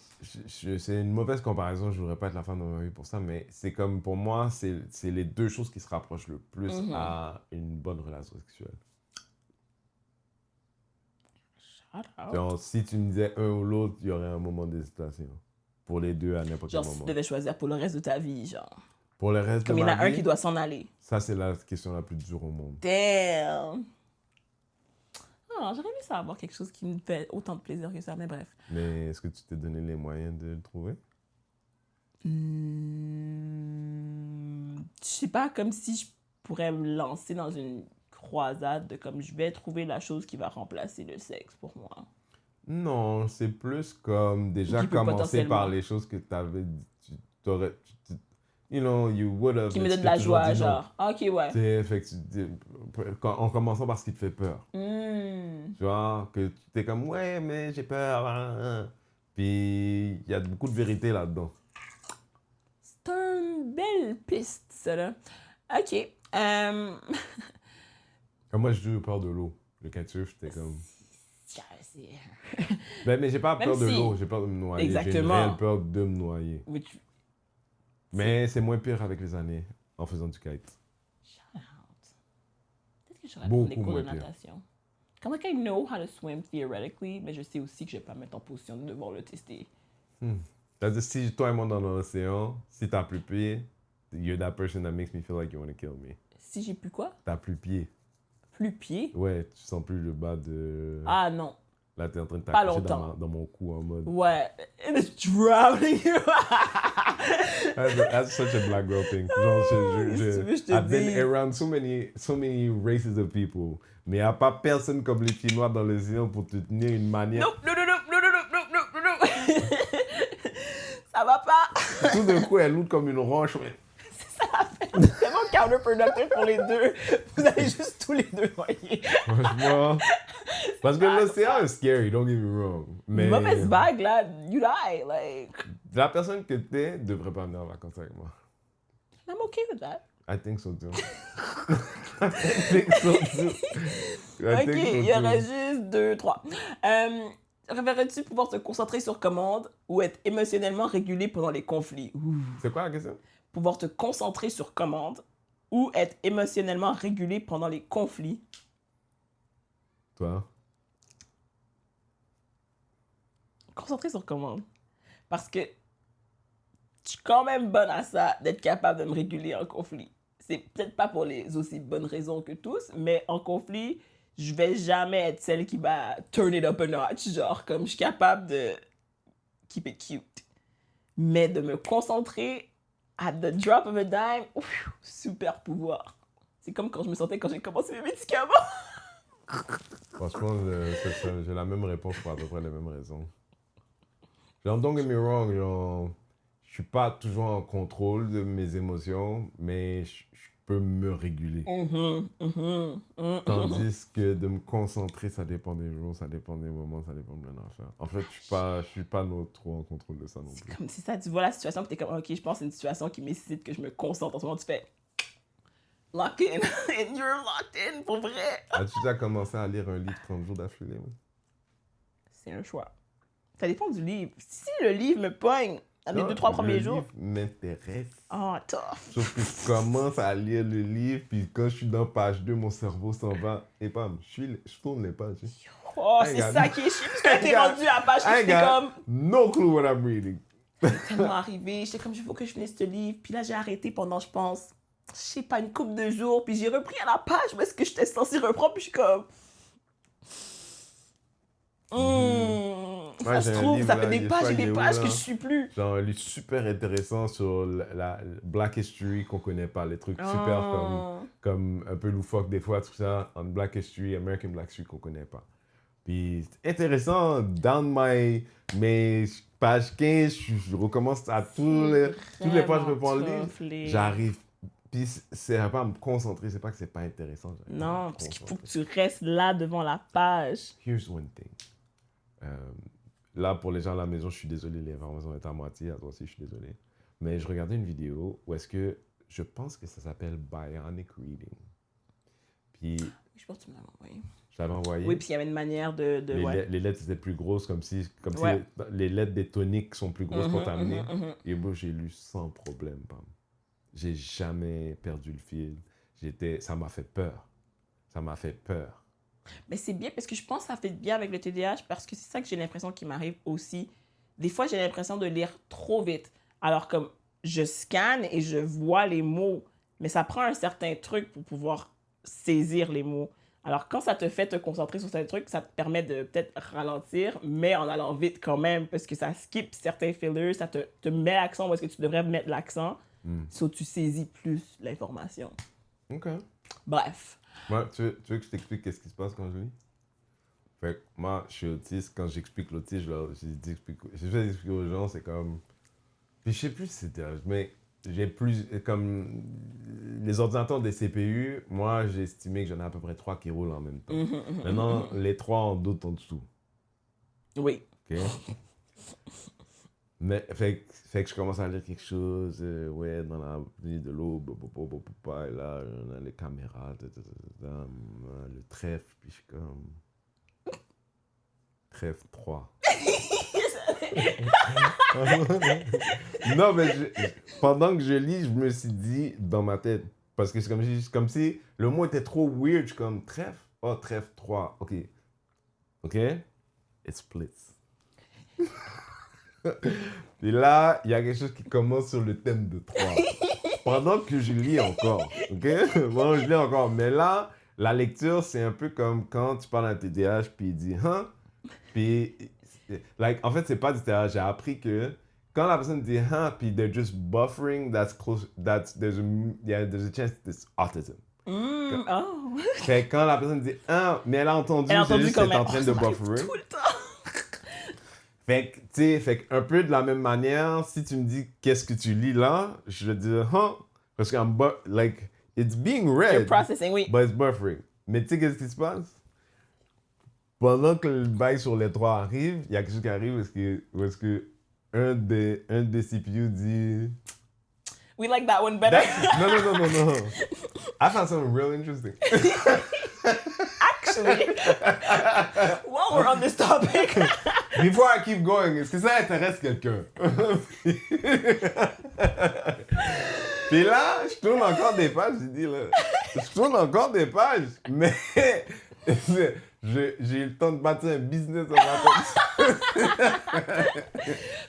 c'est une mauvaise comparaison, je ne voudrais pas être la femme de ma vie pour ça, mais c'est comme, pour moi, c'est les deux choses qui se rapprochent le plus à une bonne relation sexuelle. Shout out. Genre, si tu me disais un ou l'autre, il y aurait un moment d'hésitation. Pour les deux, à n'importe quel Genre, si moment. tu devais choisir pour le reste de ta vie, genre. Pour le reste Comme de il y en ma a un vie, qui doit s'en aller. ça, c'est la question la plus dure au monde. Damn! Ah, j'aurais aimé ça avoir quelque chose qui me fait autant de plaisir que ça, mais bref. Mais est-ce que tu t'es donné les moyens de le trouver? Je sais pas, comme si je pourrais me lancer dans une croisade de comme je vais trouver la chose qui va remplacer le sexe pour moi. Non, c'est plus comme déjà Qui peut commencer potentiellement- par les choses que t'avais dit. T'aurais, you know, you would have. Qui me et donne tu de la t'es toujours joie, dit non. genre. Ah, ok, ouais. Tu sais, fait que en commençant par ce qui te fait peur. Tu vois, que tu es comme, ouais, mais j'ai peur. Puis il y a beaucoup de vérité là-dedans. C'est une belle piste, ça, là. Ok. Comme moi, j'ai eu peur de l'eau. Le cature, j'étais comme. C'est- Mais j'ai pas Même peur de si- l'eau, j'ai peur de me noyer. J'ai une Exactement. réelle peur de me noyer. Which- Mais c'est moins pire avec les années en faisant du kite. Shout out. Peut-être que j'aurais Beaucoup prendre des cours de moins pire. natation. Comme like I know how to swim theoretically, mais je sais aussi que je vais pas me mettre en position de devoir le tester. C'est-à-dire, si toi et moi dans l'océan, si t'as plus pied, you're that person that makes me feel like you want to kill me. Si j'ai plus quoi? T'as plus pied. Plus pied? Ouais, tu sens plus le bas de... Ah non. Là, t'es en train de Pas t'accrocher longtemps. dans mon cou en mode... Ouais. And it's drowning you. That's such a black girl thing. Genre, Qu'est-ce que tu veux que je te I've been dise? around so many races of people. Mais il n'y a pas personne comme les Chinois dans l'océan pour te tenir une manière... Non, non, non, non, non, non, non, non, non, non. Ça va pas. Tout d'un coup, elle loue comme une roche. Mais... C'est tellement counterproductive pour les deux. Vous allez juste tous les deux noyer. Franchement... Parce que l'océan est scary, don't get me wrong. Mais Mauvaise vague, là, you die. Like, la personne que t'es devrait pas venir en vacances avec moi. I'm okay with that. I think so too. I think so too. Ok, il y aurait juste 2, 3. Préférerais-tu pouvoir te concentrer sur commande ou être émotionnellement régulé pendant les conflits? Ouh. C'est quoi la question? Pouvoir te concentrer sur commande ou être émotionnellement régulé pendant les conflits? Toi? Concentrer sur commande. Parce que je suis quand même bonne à ça, d'être capable de me réguler en conflit. C'est peut-être pas pour les aussi bonnes raisons que tous, mais en conflit, je vais jamais être celle qui va turn it up a notch. Genre, comme je suis capable de keep it cute. Mais de me concentrer at the drop of a dime, ouf, super pouvoir. C'est comme quand je me sentais quand j'ai commencé mes médicaments. Franchement, j'ai la même réponse pour à peu près les mêmes raisons. Genre, don't get me wrong, genre, je suis pas toujours en contrôle de mes émotions, mais je peux me réguler. Tandis que de me concentrer, ça dépend des jours, ça dépend des moments, ça dépend de plein d'affaires. En fait, je suis pas trop en contrôle de ça non plus. Comme c'est ça, tu vois la situation, puis t'es comme, ok, je pense que c'est une situation qui nécessite que je me concentre. En ce moment, tu fais lock in, and you're locked in, pour vrai. As-tu déjà commencé à lire un livre 30 jours d'affilée? Ouais? C'est un choix. Ça dépend du livre. Si le livre me pogne dans les Non, 2-3 premiers jours, Le livre m'intéresse. oh, tough. Sauf que je commence à lire le livre, puis quand je suis dans page 2, mon cerveau s'en va. Et bam, je tourne les pages. Oh, Hey, c'est gars. ça qui est chiant, parce que t'es Gars. rendu à la page, I puis t'es got comme, no clue what I'm reading. tellement arrivé, j'étais comme, il faut que je finisse ce livre, puis là, j'ai arrêté pendant, je pense, je sais pas, une couple de jours, puis j'ai repris à la page, parce que j'étais censée reprendre, puis je suis comme, ça Ouais, se j'ai un trouve, livre, ça là, fait des il est pages pas et des Léo, pages là. que je suis plus. Genre, un livre super intéressant sur la Black History qu'on connaît pas. Les trucs super comme un peu loufoque des fois, tout ça. En Black History, American Black History qu'on connaît pas. Puis, c'est intéressant. Down mes pages 15, je recommence à toutes les fois que je reprends le livre. J'arrive. Puis, c'est à pas me concentrer. C'est pas que c'est pas intéressant. j'arrive pas à Non, me parce qu'il faut que concentrer. tu restes là devant la page. Here's one thing. Là, pour les gens à la maison, je suis désolé, l'information est à moitié, à toi aussi, je suis désolé. Mais je regardais une vidéo où est-ce que, je pense que ça s'appelle Bionic Reading. Puis, Je pense que tu me l'as envoyé. je l'avais envoyé. Oui, puis il y avait une manière de ouais. Les lettres étaient plus grosses, comme si Ouais. les lettres des toniques sont plus grosses pour t'amener. mhm. Et moi, j'ai lu sans problème, Pam. J'ai jamais perdu le fil. Ça m'a fait peur. Ça m'a fait peur. Mais c'est bien parce que je pense que ça fait bien avec le TDAH parce que c'est ça que j'ai l'impression qui m'arrive aussi. Des fois, j'ai l'impression de lire trop vite. Alors comme je scanne et je vois les mots, mais ça prend un certain truc pour pouvoir saisir les mots. Alors, quand ça te fait te concentrer sur certains trucs, ça te permet de peut-être ralentir, mais en allant vite quand même, parce que ça skip certains fillers, ça te met l'accent où est-ce que tu devrais mettre l'accent, so tu saisis plus l'information. OK. Bref. Moi, tu veux que je t'explique qu'est-ce qui se passe quand je lis? Fait que moi, je suis autiste. Quand j'explique l'autisme, je vais expliquer aux gens, c'est comme... Puis je sais plus si c'était... Mais j'ai plus... Comme les ordinateurs des CPU, moi, j'ai estimé que j'en ai à peu près 3 qui roulent en même temps. Maintenant, les 3 en d'autres en dessous. Oui. OK? Mais, fait que je commence à lire quelque chose, ouais, dans la vie de l'eau, et là, on a les caméras, le trèfle, puis je suis comme... Trèfle 3. Non, mais pendant que je lis, je me suis dit dans ma tête, parce que c'est comme si le mot était trop weird, je suis comme trèfle, oh, trèfle 3, ok. Ok? It splits. Et là, il y a quelque chose qui commence sur le thème de 3. Pendant que je lis encore, ok? Pendant que je lis encore. Mais là, la lecture, c'est un peu comme quand tu parles à un TDAH, puis il dit, hein? Puis, en fait, c'est pas du TDAH. J'ai appris que quand la personne dit, hein? Puis they're just buffering, there's a chance it's autism. Oh. Fait que quand la personne dit, hein? Mais elle a entendu c'est juste qu'elle est en train de buffer. Tout le temps. Fait que, tu sais, un peu de la même manière, si tu me dis qu'est-ce que tu lis là, je vais dire, huh? Parce que, it's being read, You're processing, oui. but it's buffering. Mais tu sais, qu'est-ce qui se passe? Pendant que le bail sur les 3 arrive, il y a quelque chose qui arrive où est-ce que un des CPU dit... We like that one better. No. I found something real interesting. Actually, while we're on this topic... Before I keep going, est-ce que ça intéresse quelqu'un? Puis là, je tourne encore des pages, mais j'ai eu le temps de bâtir un business dans ma tête.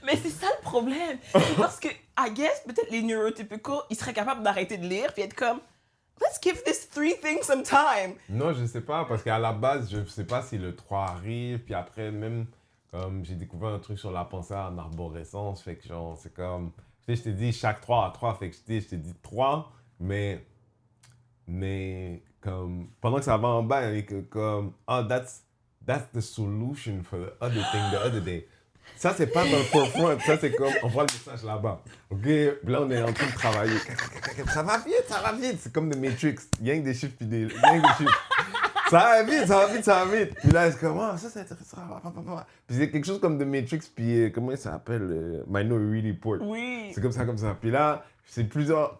Mais c'est ça le problème. C'est parce que, I guess, peut-être les neurotypicals, ils seraient capables d'arrêter de lire puis être comme, let's give this 3 things some time. Non, je sais pas, parce qu'à la base, je sais pas si le 3 arrive, puis après, même... Comme j'ai découvert un truc sur la pensée en arborescence, fait que genre, c'est comme... Tu sais, je t'ai dit chaque 3 à 3, fait que je t'ai dit 3, mais comme... Pendant que ça va en bas, il est comme... Oh, that's the solution for the other thing the other day. Ça, c'est pas dans le forefront, ça, c'est comme... On voit le message là-bas, ok? Puis là, on est en train de travailler. Ça va vite, c'est comme The Matrix. Il y a des chiffres, puis il y a des chiffres. Ça va vite. Puis là, c'est comme, oh, ça, c'est intéressant. Puis c'est quelque chose comme The Matrix, puis comment il s'appelle? Minority Report. Oui. C'est comme ça. Puis là, c'est plusieurs...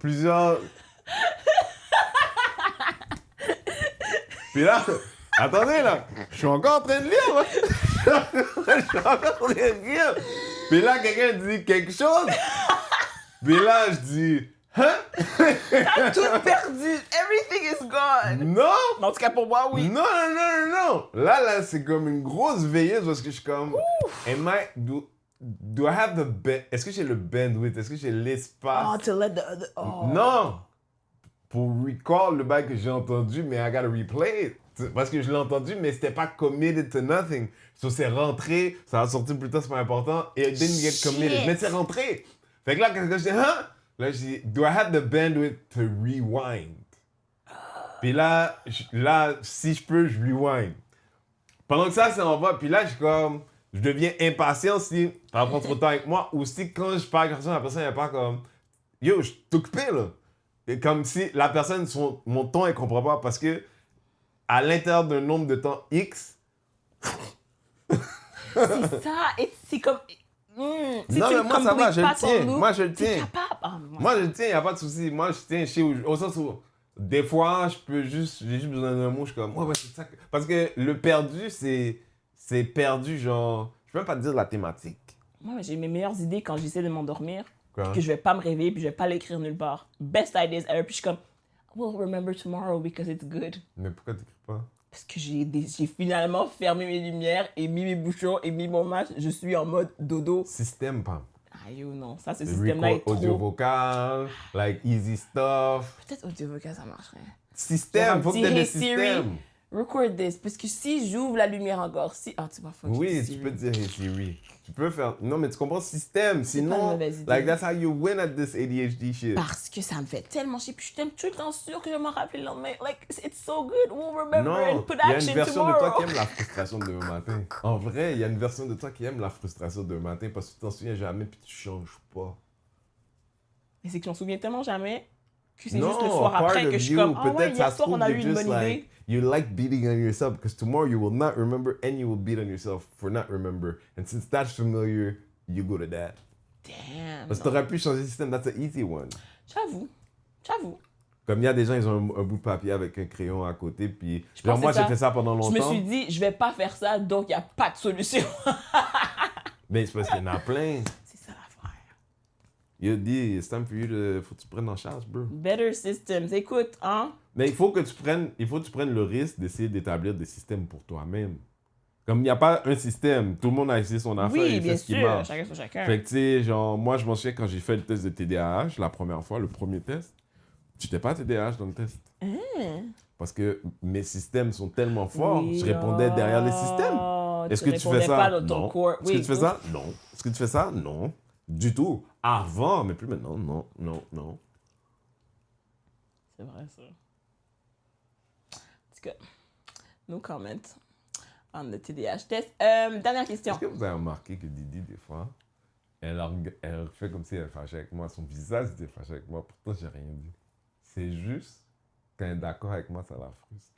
Puis là, attendez là, je suis encore en train de lire, moi. Je suis encore en train de lire. Puis là, quelqu'un dit quelque chose. Puis là, je dis... Hein? T'as tout perdu. Everything is gone. Non! En tout cas, pour moi, oui. Non! Là, c'est comme une grosse veilleuse parce que je suis comme... Do I have est-ce que j'ai le bandwidth? Est-ce que j'ai l'espace? Oh, to let the other... Oh. Non! Pour recall le bail que j'ai entendu, mais I gotta replay it. Parce que je l'ai entendu, mais c'était pas committed to nothing. So, c'est rentré, ça va sortir plus tard, c'est pas important. Et it didn't get committed. Mais c'est rentré. Fait que là, quand je dis, hein? Là, je dis, do I have the bandwidth to rewind? Puis là, si je peux, je rewind. Pendant que ça en va, puis là, je deviens impatient si ça prend trop de temps avec moi, ou si quand je parle avec la personne, elle parle comme, yo, je suis occupé, là. Et comme si la personne, mon ton, elle comprend pas, parce que à l'intérieur d'un nombre de temps X... C'est ça, et c'est comme... Si non, tu mais moi, ça va, je le tiens. loop, Moi, je le t'es tiens. capable. Oh, Moi, je le tiens, il n'y a pas de souci. Moi, je tiens au sens où, des fois, j'ai juste besoin d'un mot, je suis comme, ouais, c'est ça. Parce que le perdu, c'est perdu, genre, je peux même pas te dire la thématique. Moi, j'ai mes meilleures idées quand j'essaie de m'endormir, Quoi? que je vais pas me réveiller, puis je vais pas l'écrire nulle part. Best ideas ever, puis je suis comme, we'll remember tomorrow because it's good. Mais pourquoi t'écris pas? Parce que j'ai finalement fermé mes lumières et mis mes bouchons et mis mon match. Je suis en mode dodo. Système, pas. Aïe ou non, ça, ce système-là est trop... Audio vocal, like easy stuff. Peut-être audio vocal, ça marcherait. Système, faut que t'aies des Siri, systèmes. record this. Parce que si j'ouvre la lumière encore, si... Ah, tu vas fuck Oui, tu Siri. peux dire hey Siri. Tu peux faire. Non, mais tu comprends le système. pas une Sinon, mauvaise idée. like, that's how you win at this ADHD shit. Parce que ça me fait tellement chier. Puis je suis tout le temps sûre que je vais m'en rappeler le lendemain. Like, it's so good. We'll remember and Non, put il y a action une version de tomorrow. toi qui aime la frustration de demain matin. En vrai, il y a une version de toi qui aime la frustration de demain matin parce que tu t'en souviens jamais puis tu changes pas. Mais c'est que je m'en souviens tellement jamais que c'est Non, juste le soir part après of que je suis you, comme, ah ouais, peut-être ça hier se soir, on a trouve, eu you're une just bonne like, idée. you like beating on yourself because tomorrow you will not remember and you will beat on yourself for not remember. And since that's familiar, you go to that. Damn. Parce que t'aurais pu changer le système, that's an easy one. J'avoue. Comme il y a des gens, ils ont un bout de papier avec un crayon à côté, puis Je genre pense moi que c'est j'ai fait ça pendant Je longtemps. me suis dit, je vais pas faire ça, donc il n'y a pas de solution. Mais c'est parce qu'il y en a plein. C'est ça l'affaire. Il a dit, it's time for you to, faut que tu prennes en charge, bro. Better systems. Écoute, hein? Mais il faut que tu prennes le risque d'essayer d'établir des systèmes pour toi-même. Comme il n'y a pas un système, tout le monde a essayé son affaire Oui, et bien fait ce qui sûr. marche. Chacun sur chacun. Fait que tu sais, genre, moi je m'en souviens quand j'ai fait le test de TDAH, la première fois, le premier test, j'étais pas TDAH dans le test. Parce que mes systèmes sont tellement forts, Oui, je répondais derrière les systèmes. Est-ce que tu fais répondais ça? pas dans ton Non. corps. Est-ce que tu fais ça? Non. Est-ce que tu fais ça? Non. Du tout. Avant, mais plus maintenant. Non, non, non. C'est vrai, ça. En tout cas, no comment on the TDAH test. Dernière question. Est-ce que vous avez remarqué que Didi, des fois, elle fait comme si elle est fâchée avec moi. Son visage était fâché avec moi. Pourtant, j'ai rien dit. C'est juste quand elle est d'accord avec moi, ça la frustre.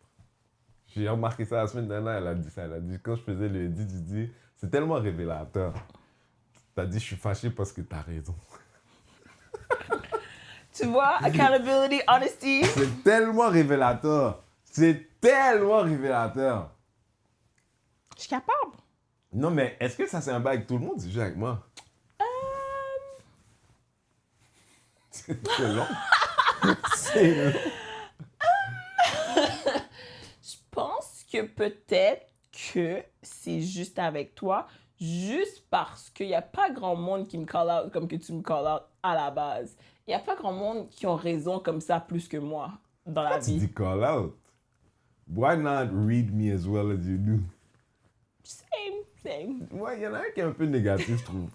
J'ai remarqué ça la semaine dernière, elle a dit ça. Elle a dit, quand je faisais le Didi, c'est tellement révélateur. T'as dit, je suis fâché parce que t'as raison. Tu vois, accountability, honesty. C'est tellement révélateur. C'est tellement révélateur. Je suis capable. Non, mais est-ce que ça c'est un bail avec tout le monde? C'est juste avec moi. C'est long. C'est long. Je pense que peut-être que c'est juste avec toi, juste parce qu'il n'y a pas grand monde qui me call out comme que tu me call out à la base. Il n'y a pas grand monde qui ont raison comme ça plus que moi dans la Tu vie. dis call out. Why not read me as well as you do? Same. Ouais, il y en a un qui est un peu négatif, je trouve.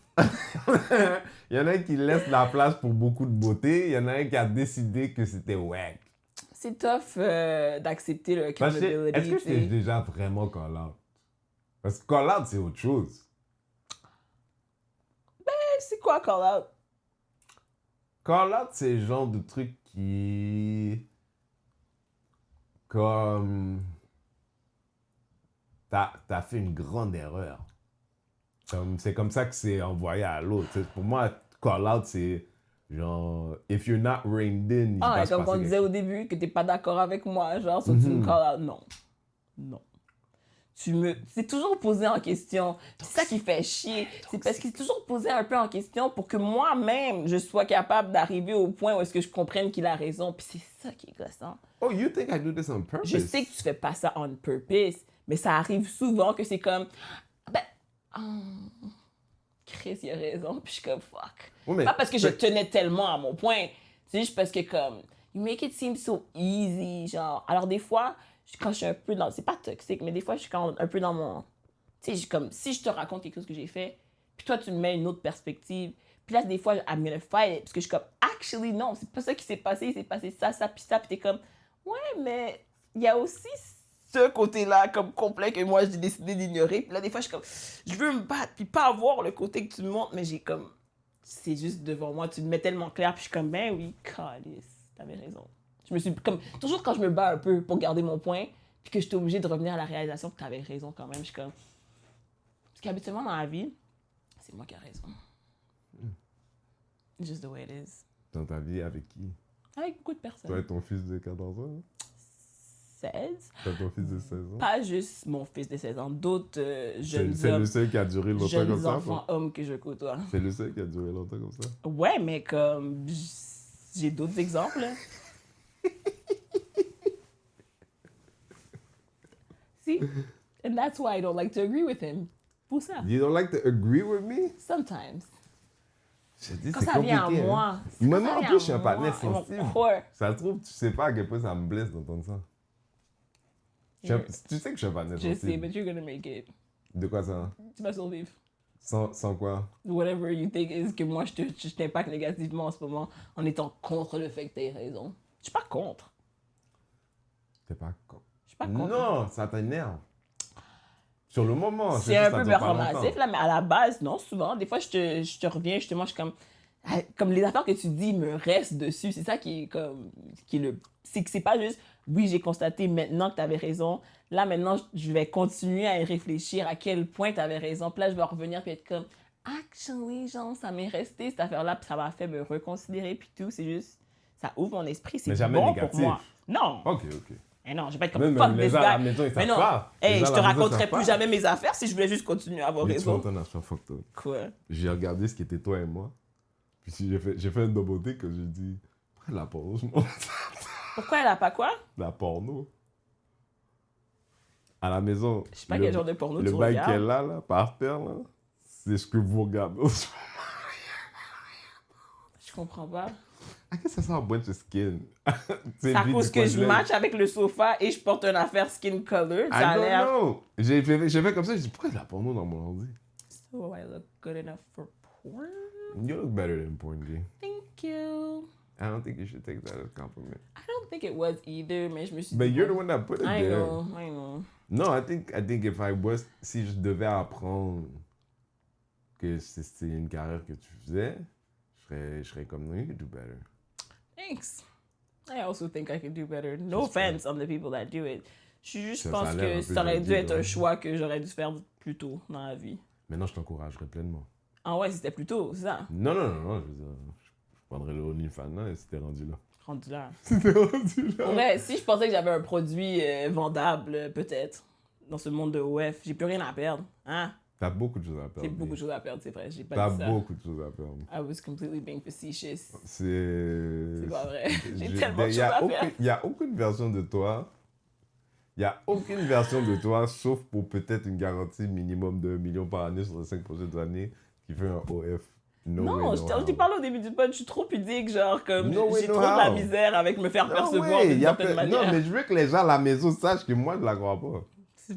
Il y en a un qui laisse la place pour beaucoup de beauté. Il y en a un qui a décidé que c'était wack. C'est tough d'accepter le Parce que, accountability. est-ce que tu sais. c'est déjà vraiment call out? Parce que call out, c'est autre chose. C'est quoi call out? Call out, c'est le genre de truc qui... Comme... T'as fait une grande erreur. C'est comme ça que c'est envoyé à l'autre. Tu sais, pour moi, call out, c'est genre... If you're not reined in, il va Ah, se comme passer on quelque disait au début, que t'es pas d'accord avec moi, genre, so tu me call out. Non. Non. C'est toujours posé en question. C'est ça qui fait chier. C'est parce que c'est toujours posé un peu en question pour que moi-même, je sois capable d'arriver au point où est-ce que je comprenne qu'il a raison. Puis c'est ça qui est gossant. Oh, you think I do this on purpose? Je sais que tu fais pas ça on purpose, mais ça arrive souvent que c'est comme... Chris, il a raison. Puis je suis comme, fuck. Ouais, mais- Pas parce que je tenais tellement à mon point. C'est juste parce que comme... You make it seem so easy, genre... Alors des fois... Quand je suis un peu dans... C'est pas toxique, mais des fois, je suis quand un peu dans mon... Tu sais, comme si je te raconte quelque chose que j'ai fait, puis toi, tu me mets une autre perspective. Puis là, des fois, I'm gonna fight it, parce que je suis comme, actually, non, c'est pas ça qui s'est passé, il s'est passé ça, puis t'es comme, ouais, mais il y a aussi ce côté-là, comme complet, que moi, j'ai décidé d'ignorer. Puis là, des fois, je suis comme, je veux me battre, puis pas avoir le côté que tu me montres, mais j'ai comme, c'est juste devant moi, tu me mets tellement clair, puis je suis comme, ben oui, calice, t'avais raison. Je me suis comme, toujours quand je me bats un peu pour garder mon point, puis que j'étais obligée de revenir à la réalisation que tu avais raison quand même, je suis comme... Parce qu'habituellement dans la vie, c'est moi qui ai raison. Just the way it is. Dans ta vie, avec qui? Avec beaucoup de personnes. Toi et ton fils de 14 ans? Hein? 16. T'as ton fils de 16 ans? Pas juste mon fils de 16 ans, d'autres jeunes C'est hommes, le seul qui a duré longtemps jeunes comme ça? enfants hommes que je côtoie. C'est le seul qui a duré longtemps comme ça? Ouais, mais comme... J'ai d'autres exemples, là. See? And that's why I don't like to agree with him. Pour ça. You don't like to agree with me? Sometimes. Je dis, Quand c'est ça vient à compliqué, hein. moi. Moi, quand ça en vient plus, à je suis un moi, partenaire mon sensible. corps. Ça se trouve, tu sais pas à quel point ça me blesse d'entendre ça. Tu sais que je suis pas net Je sais, sensible. but you're gonna make it. De quoi ça? Tu vas survivre. Sans quoi? Whatever you think is que moi, je t'impacte négativement en ce moment en étant contre le fait que t'aies raison. Je suis pas contre. T'es pas con. Je suis pas contre. Non, ça t'énerve. Sur le moment. C'est un peu performatif, là, mais à la base, non, souvent. Des fois, je te reviens, justement, je suis comme les affaires que tu dis me restent dessus. C'est ça qui est comme, c'est que c'est pas juste, oui, j'ai constaté maintenant que tu avais raison. Là, maintenant, je vais continuer à y réfléchir à quel point tu avais raison. Puis là, je vais revenir puis être comme, actually, genre, ça m'est resté cette affaire-là, puis ça m'a fait me reconsidérer, puis tout. C'est juste, ça ouvre mon esprit, c'est Mais jamais bon négatif. pour moi. Non. Ok. Mais non, je vais pas être comme Même fuck les this gens à la guy. maison, ils Mais savent non, pas. hey, Les je gens te à la maison, raconterai savent plus pas. jamais mes affaires si je voulais juste continuer à avoir Mais tu vas raison. entendre un son fucked up. Quoi? J'ai regardé ce qui était toi et moi. Puis si j'ai fait un double take que j'ai dit, pourquoi la porno, je monte? Pourquoi elle a pas quoi? La porno. À la maison. Je sais pas quel genre de porno Le tu bail regardes. qu'elle a, là, par terre, là, c'est ce que vous regardez. Je comprends pas. À quest ça sent un bunch of skin? C'est à cause que je match avec le sofa et je porte une affaire skin colored. Ça a l'air. Non. J'ai fait comme ça, j'ai dit, pourquoi il y a la porno dans mon ordi? So I look good enough for porn? You look better than porn, G. Thank you. I don't think you should take that as a compliment. I don't think it was either, mais je me suis But dit. you're the one that put it I there. know. No, I think if I was, si je devais apprendre que c'est une carrière que tu faisais, je serais comme, no, you could do better. Thanks. I also think I could do better. No offense on the people that do it. Je Ça pense a l'air un que peu ça aurait dû gentil, être un ouais. choix que j'aurais dû faire plus tôt dans la vie. Maintenant, je t'encouragerais pleinement. Ah ouais, c'était plus tôt, c'est ça. Non, je veux dire, je prendrais le OnlyFans là et c'était rendu là. Rendu là. C'était rendu là. Ouais, si je pensais que j'avais un produit vendable, peut-être, dans ce monde de OF, j'ai plus rien à perdre. Hein? T'as beaucoup de choses à perdre. J'ai beaucoup de choses à perdre, c'est vrai. J'ai pas T'as dit ça. beaucoup de choses à perdre. I was completely being facetious. C'est pas vrai. J'ai Je- tellement de y choses a à aucun- faire. Il n'y a aucune version de toi. Il n'y a aucune version de toi, sauf pour peut-être une garantie minimum de 1 million par année sur les 5 prochaines années, qui fait un OF. No way, Non, no je how. t'ai parlé au début du pod, je suis trop pudique, genre, comme, No way, j'ai no trop de la how. misère avec me faire No percevoir way, d'une y a certaine pas- manière. Non, mais je veux que les gens à la maison sachent que moi, je la crois pas.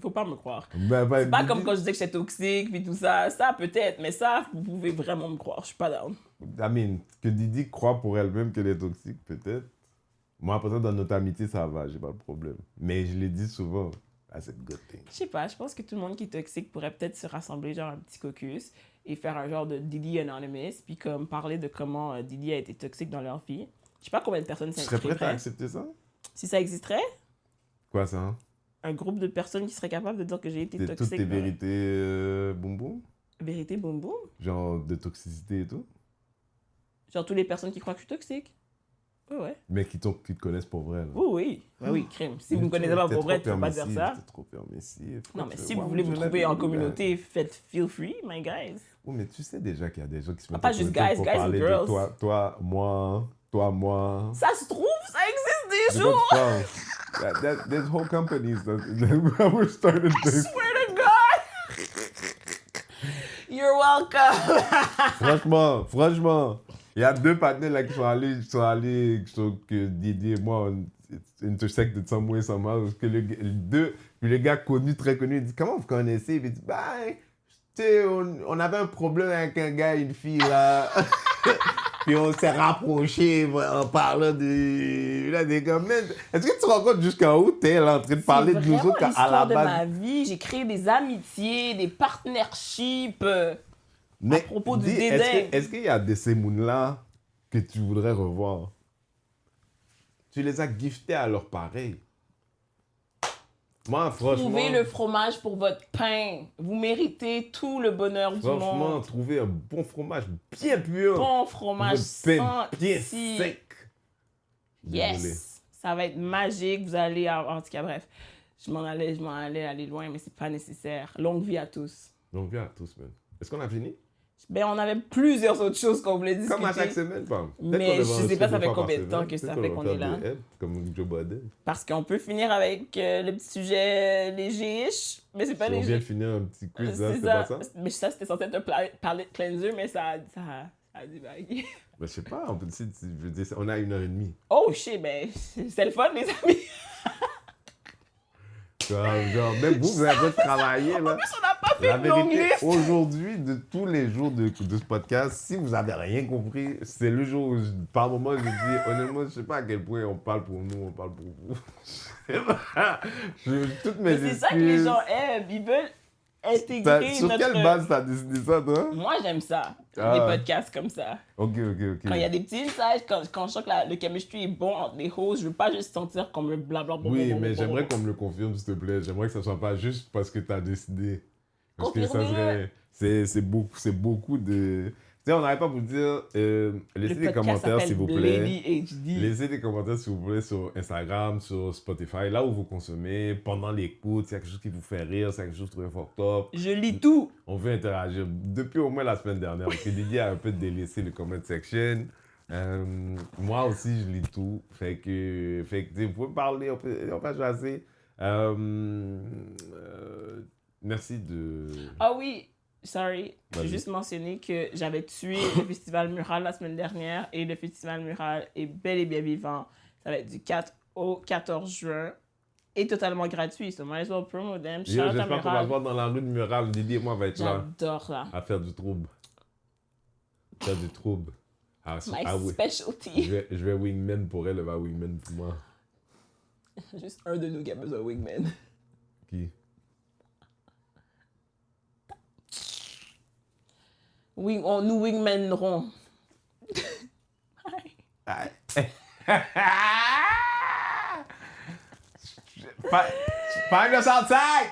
Faut pas me croire. Ben, C'est pas comme quand je disais que j'étais toxique, puis tout ça. Ça, peut-être, mais ça, vous pouvez vraiment me croire. Je suis pas down. I mean, que Didi croit pour elle-même qu'elle est toxique, peut-être. Moi, après ça, dans notre amitié, ça va, j'ai pas de problème. Mais je l'ai dit souvent, ah, c'est good thing. Je sais pas, je pense que tout le monde qui est toxique pourrait peut-être se rassembler, genre un petit caucus, et faire un genre de Didi Anonymous, puis comme parler de comment Didi a été toxique dans leur vie. Je sais pas combien de personnes Tu serais prête à s'inscriraient. accepter ça? Si ça existerait, Quoi, ça? Hein? un groupe de personnes qui seraient capables de dire que j'ai été Toutes toxique. tes dans- vérités, boum boum? Vérité, boum boum. Genre de toxicité et tout? Genre toutes les personnes qui croient que je suis toxique. Ouais. Mais qui te connaissent pour vrai, là. Oui. Ouais, oui, crime. Si vous me connaissez pas pour vrai, tu peux pas dire ça. T'es trop permissif. Non, mais si Ouais, vous voulez je vous l'ai trouver dit, en ouais. communauté, faites feel free, my guys. Oui, mais tu sais déjà qu'il y a des gens qui se mettent pas en juste communauté guys, pour guys and parler de girls. toi, moi. Ça se trouve, ça existe De des jours. quoi tu parles? There's whole companies that were started this. Swear to God. You're welcome. Franchement, il y a 2 partenaires là qui sont que Didier et moi, on intersected some way, somehow. Parce que le gars connu, très connu, il dit, comment vous connaissez? Il dit, ben, tu sais, on avait un problème avec un gars et une fille là. Puis on s'est rapprochés en parlant de... Là, des gars, man, est-ce que tu te rends compte jusqu'à où t'es là en train de parler de nous autres C'est à la l'histoire de ma base? vie. J'ai créé des amitiés, des partnerships. Mais propos du dis, dédain. Est-ce qu'il y a des Semoun-là que tu voudrais revoir? Tu les as giftés à leur pareil. Moi, franchement... Trouvez le fromage pour votre pain. Vous méritez tout le bonheur du Franchement, monde. trouver un bon fromage bien pur. Bon fromage Votre pain bien senti. sec. Désolé. Yes! Ça va être magique. Vous allez... En tout cas, bref. Je m'en allais aller loin, mais c'est pas nécessaire. Longue vie à tous. Donc, viens à tous, man. Est-ce qu'on a fini? Ben, on avait plusieurs autres choses qu'on voulait discuter. Comme à chaque semaine, pas. Mais je sais pas ça fait combien de temps que ça fait qu'on est là. Comme Joe Biden. Parce qu'on peut finir avec le petit sujet léger-ish, mais c'est pas Si on vient léger. de finir un petit quiz, là, C'est c'était pas ça? Mais ça, c'était censé être un palette cleanser, mais ça a divagué. Ben, je sais pas, on peut dire, je veux dire, on a 1h30. Oh shit, ben, c'est le fun, les amis. Genre, même vous avez besoin de travailler, là. En plus, on n'a pas La fait une longue vérité, liste. aujourd'hui, de tous les jours de ce podcast, si vous avez rien compris, c'est le jour où, par moment, je dis, honnêtement, je sais pas à quel point on parle pour nous, on parle pour vous. Toutes mes Mais c'est ça que les excuses. gens aiment. Ils veulent intégrer Sur notre... quelle base t'as décidé ça, toi? Moi, j'aime ça, Ah. les podcasts comme ça. Ok. Quand il y a des petits insights, quand je sens que le chemistry est bon entre les hosts, je veux pas juste sentir comme le blablabla. Oui, mais j'aimerais qu'on me le confirme, s'il te plaît. J'aimerais que ça soit pas juste parce que t'as décidé. Parce que ça Confirmez-le. serait... C'est beaucoup de... Tu sais, on n'arrête pas pour dire... laissez des commentaires, s'il vous plaît. Blady HD. Laissez des commentaires, s'il vous plaît, sur Instagram, sur Spotify, là où vous consommez, pendant l'écoute, s'il y a quelque chose qui vous fait rire, s'il y a quelque chose que vous trouvez fucked up. Je lis tout. On veut interagir. Depuis au moins la semaine dernière, parce que Didier a un peu délaissé le comment section. Moi aussi, je lis tout. Fait que tu sais, vous pouvez parler, on peut jaser. Merci de... Ah oui, sorry. J'ai Vas-y. juste mentionné que j'avais tué le Festival Mural la semaine dernière et le Festival Mural est bel et bien vivant. Ça va être du 4 au 14 juin et totalement gratuit. So might as well promote them. Shout out à J'espère qu'on va se Mural. voir dans la rue de Mural. Didier et moi, on va être là J'adore ça. à faire du trouble. Faire du trouble. My Oui. specialty. Je vais wingman pour elle va wingman pour moi. Juste un de nous qui a besoin de wingman. Qui? Nous wingmanerons. Find us outside!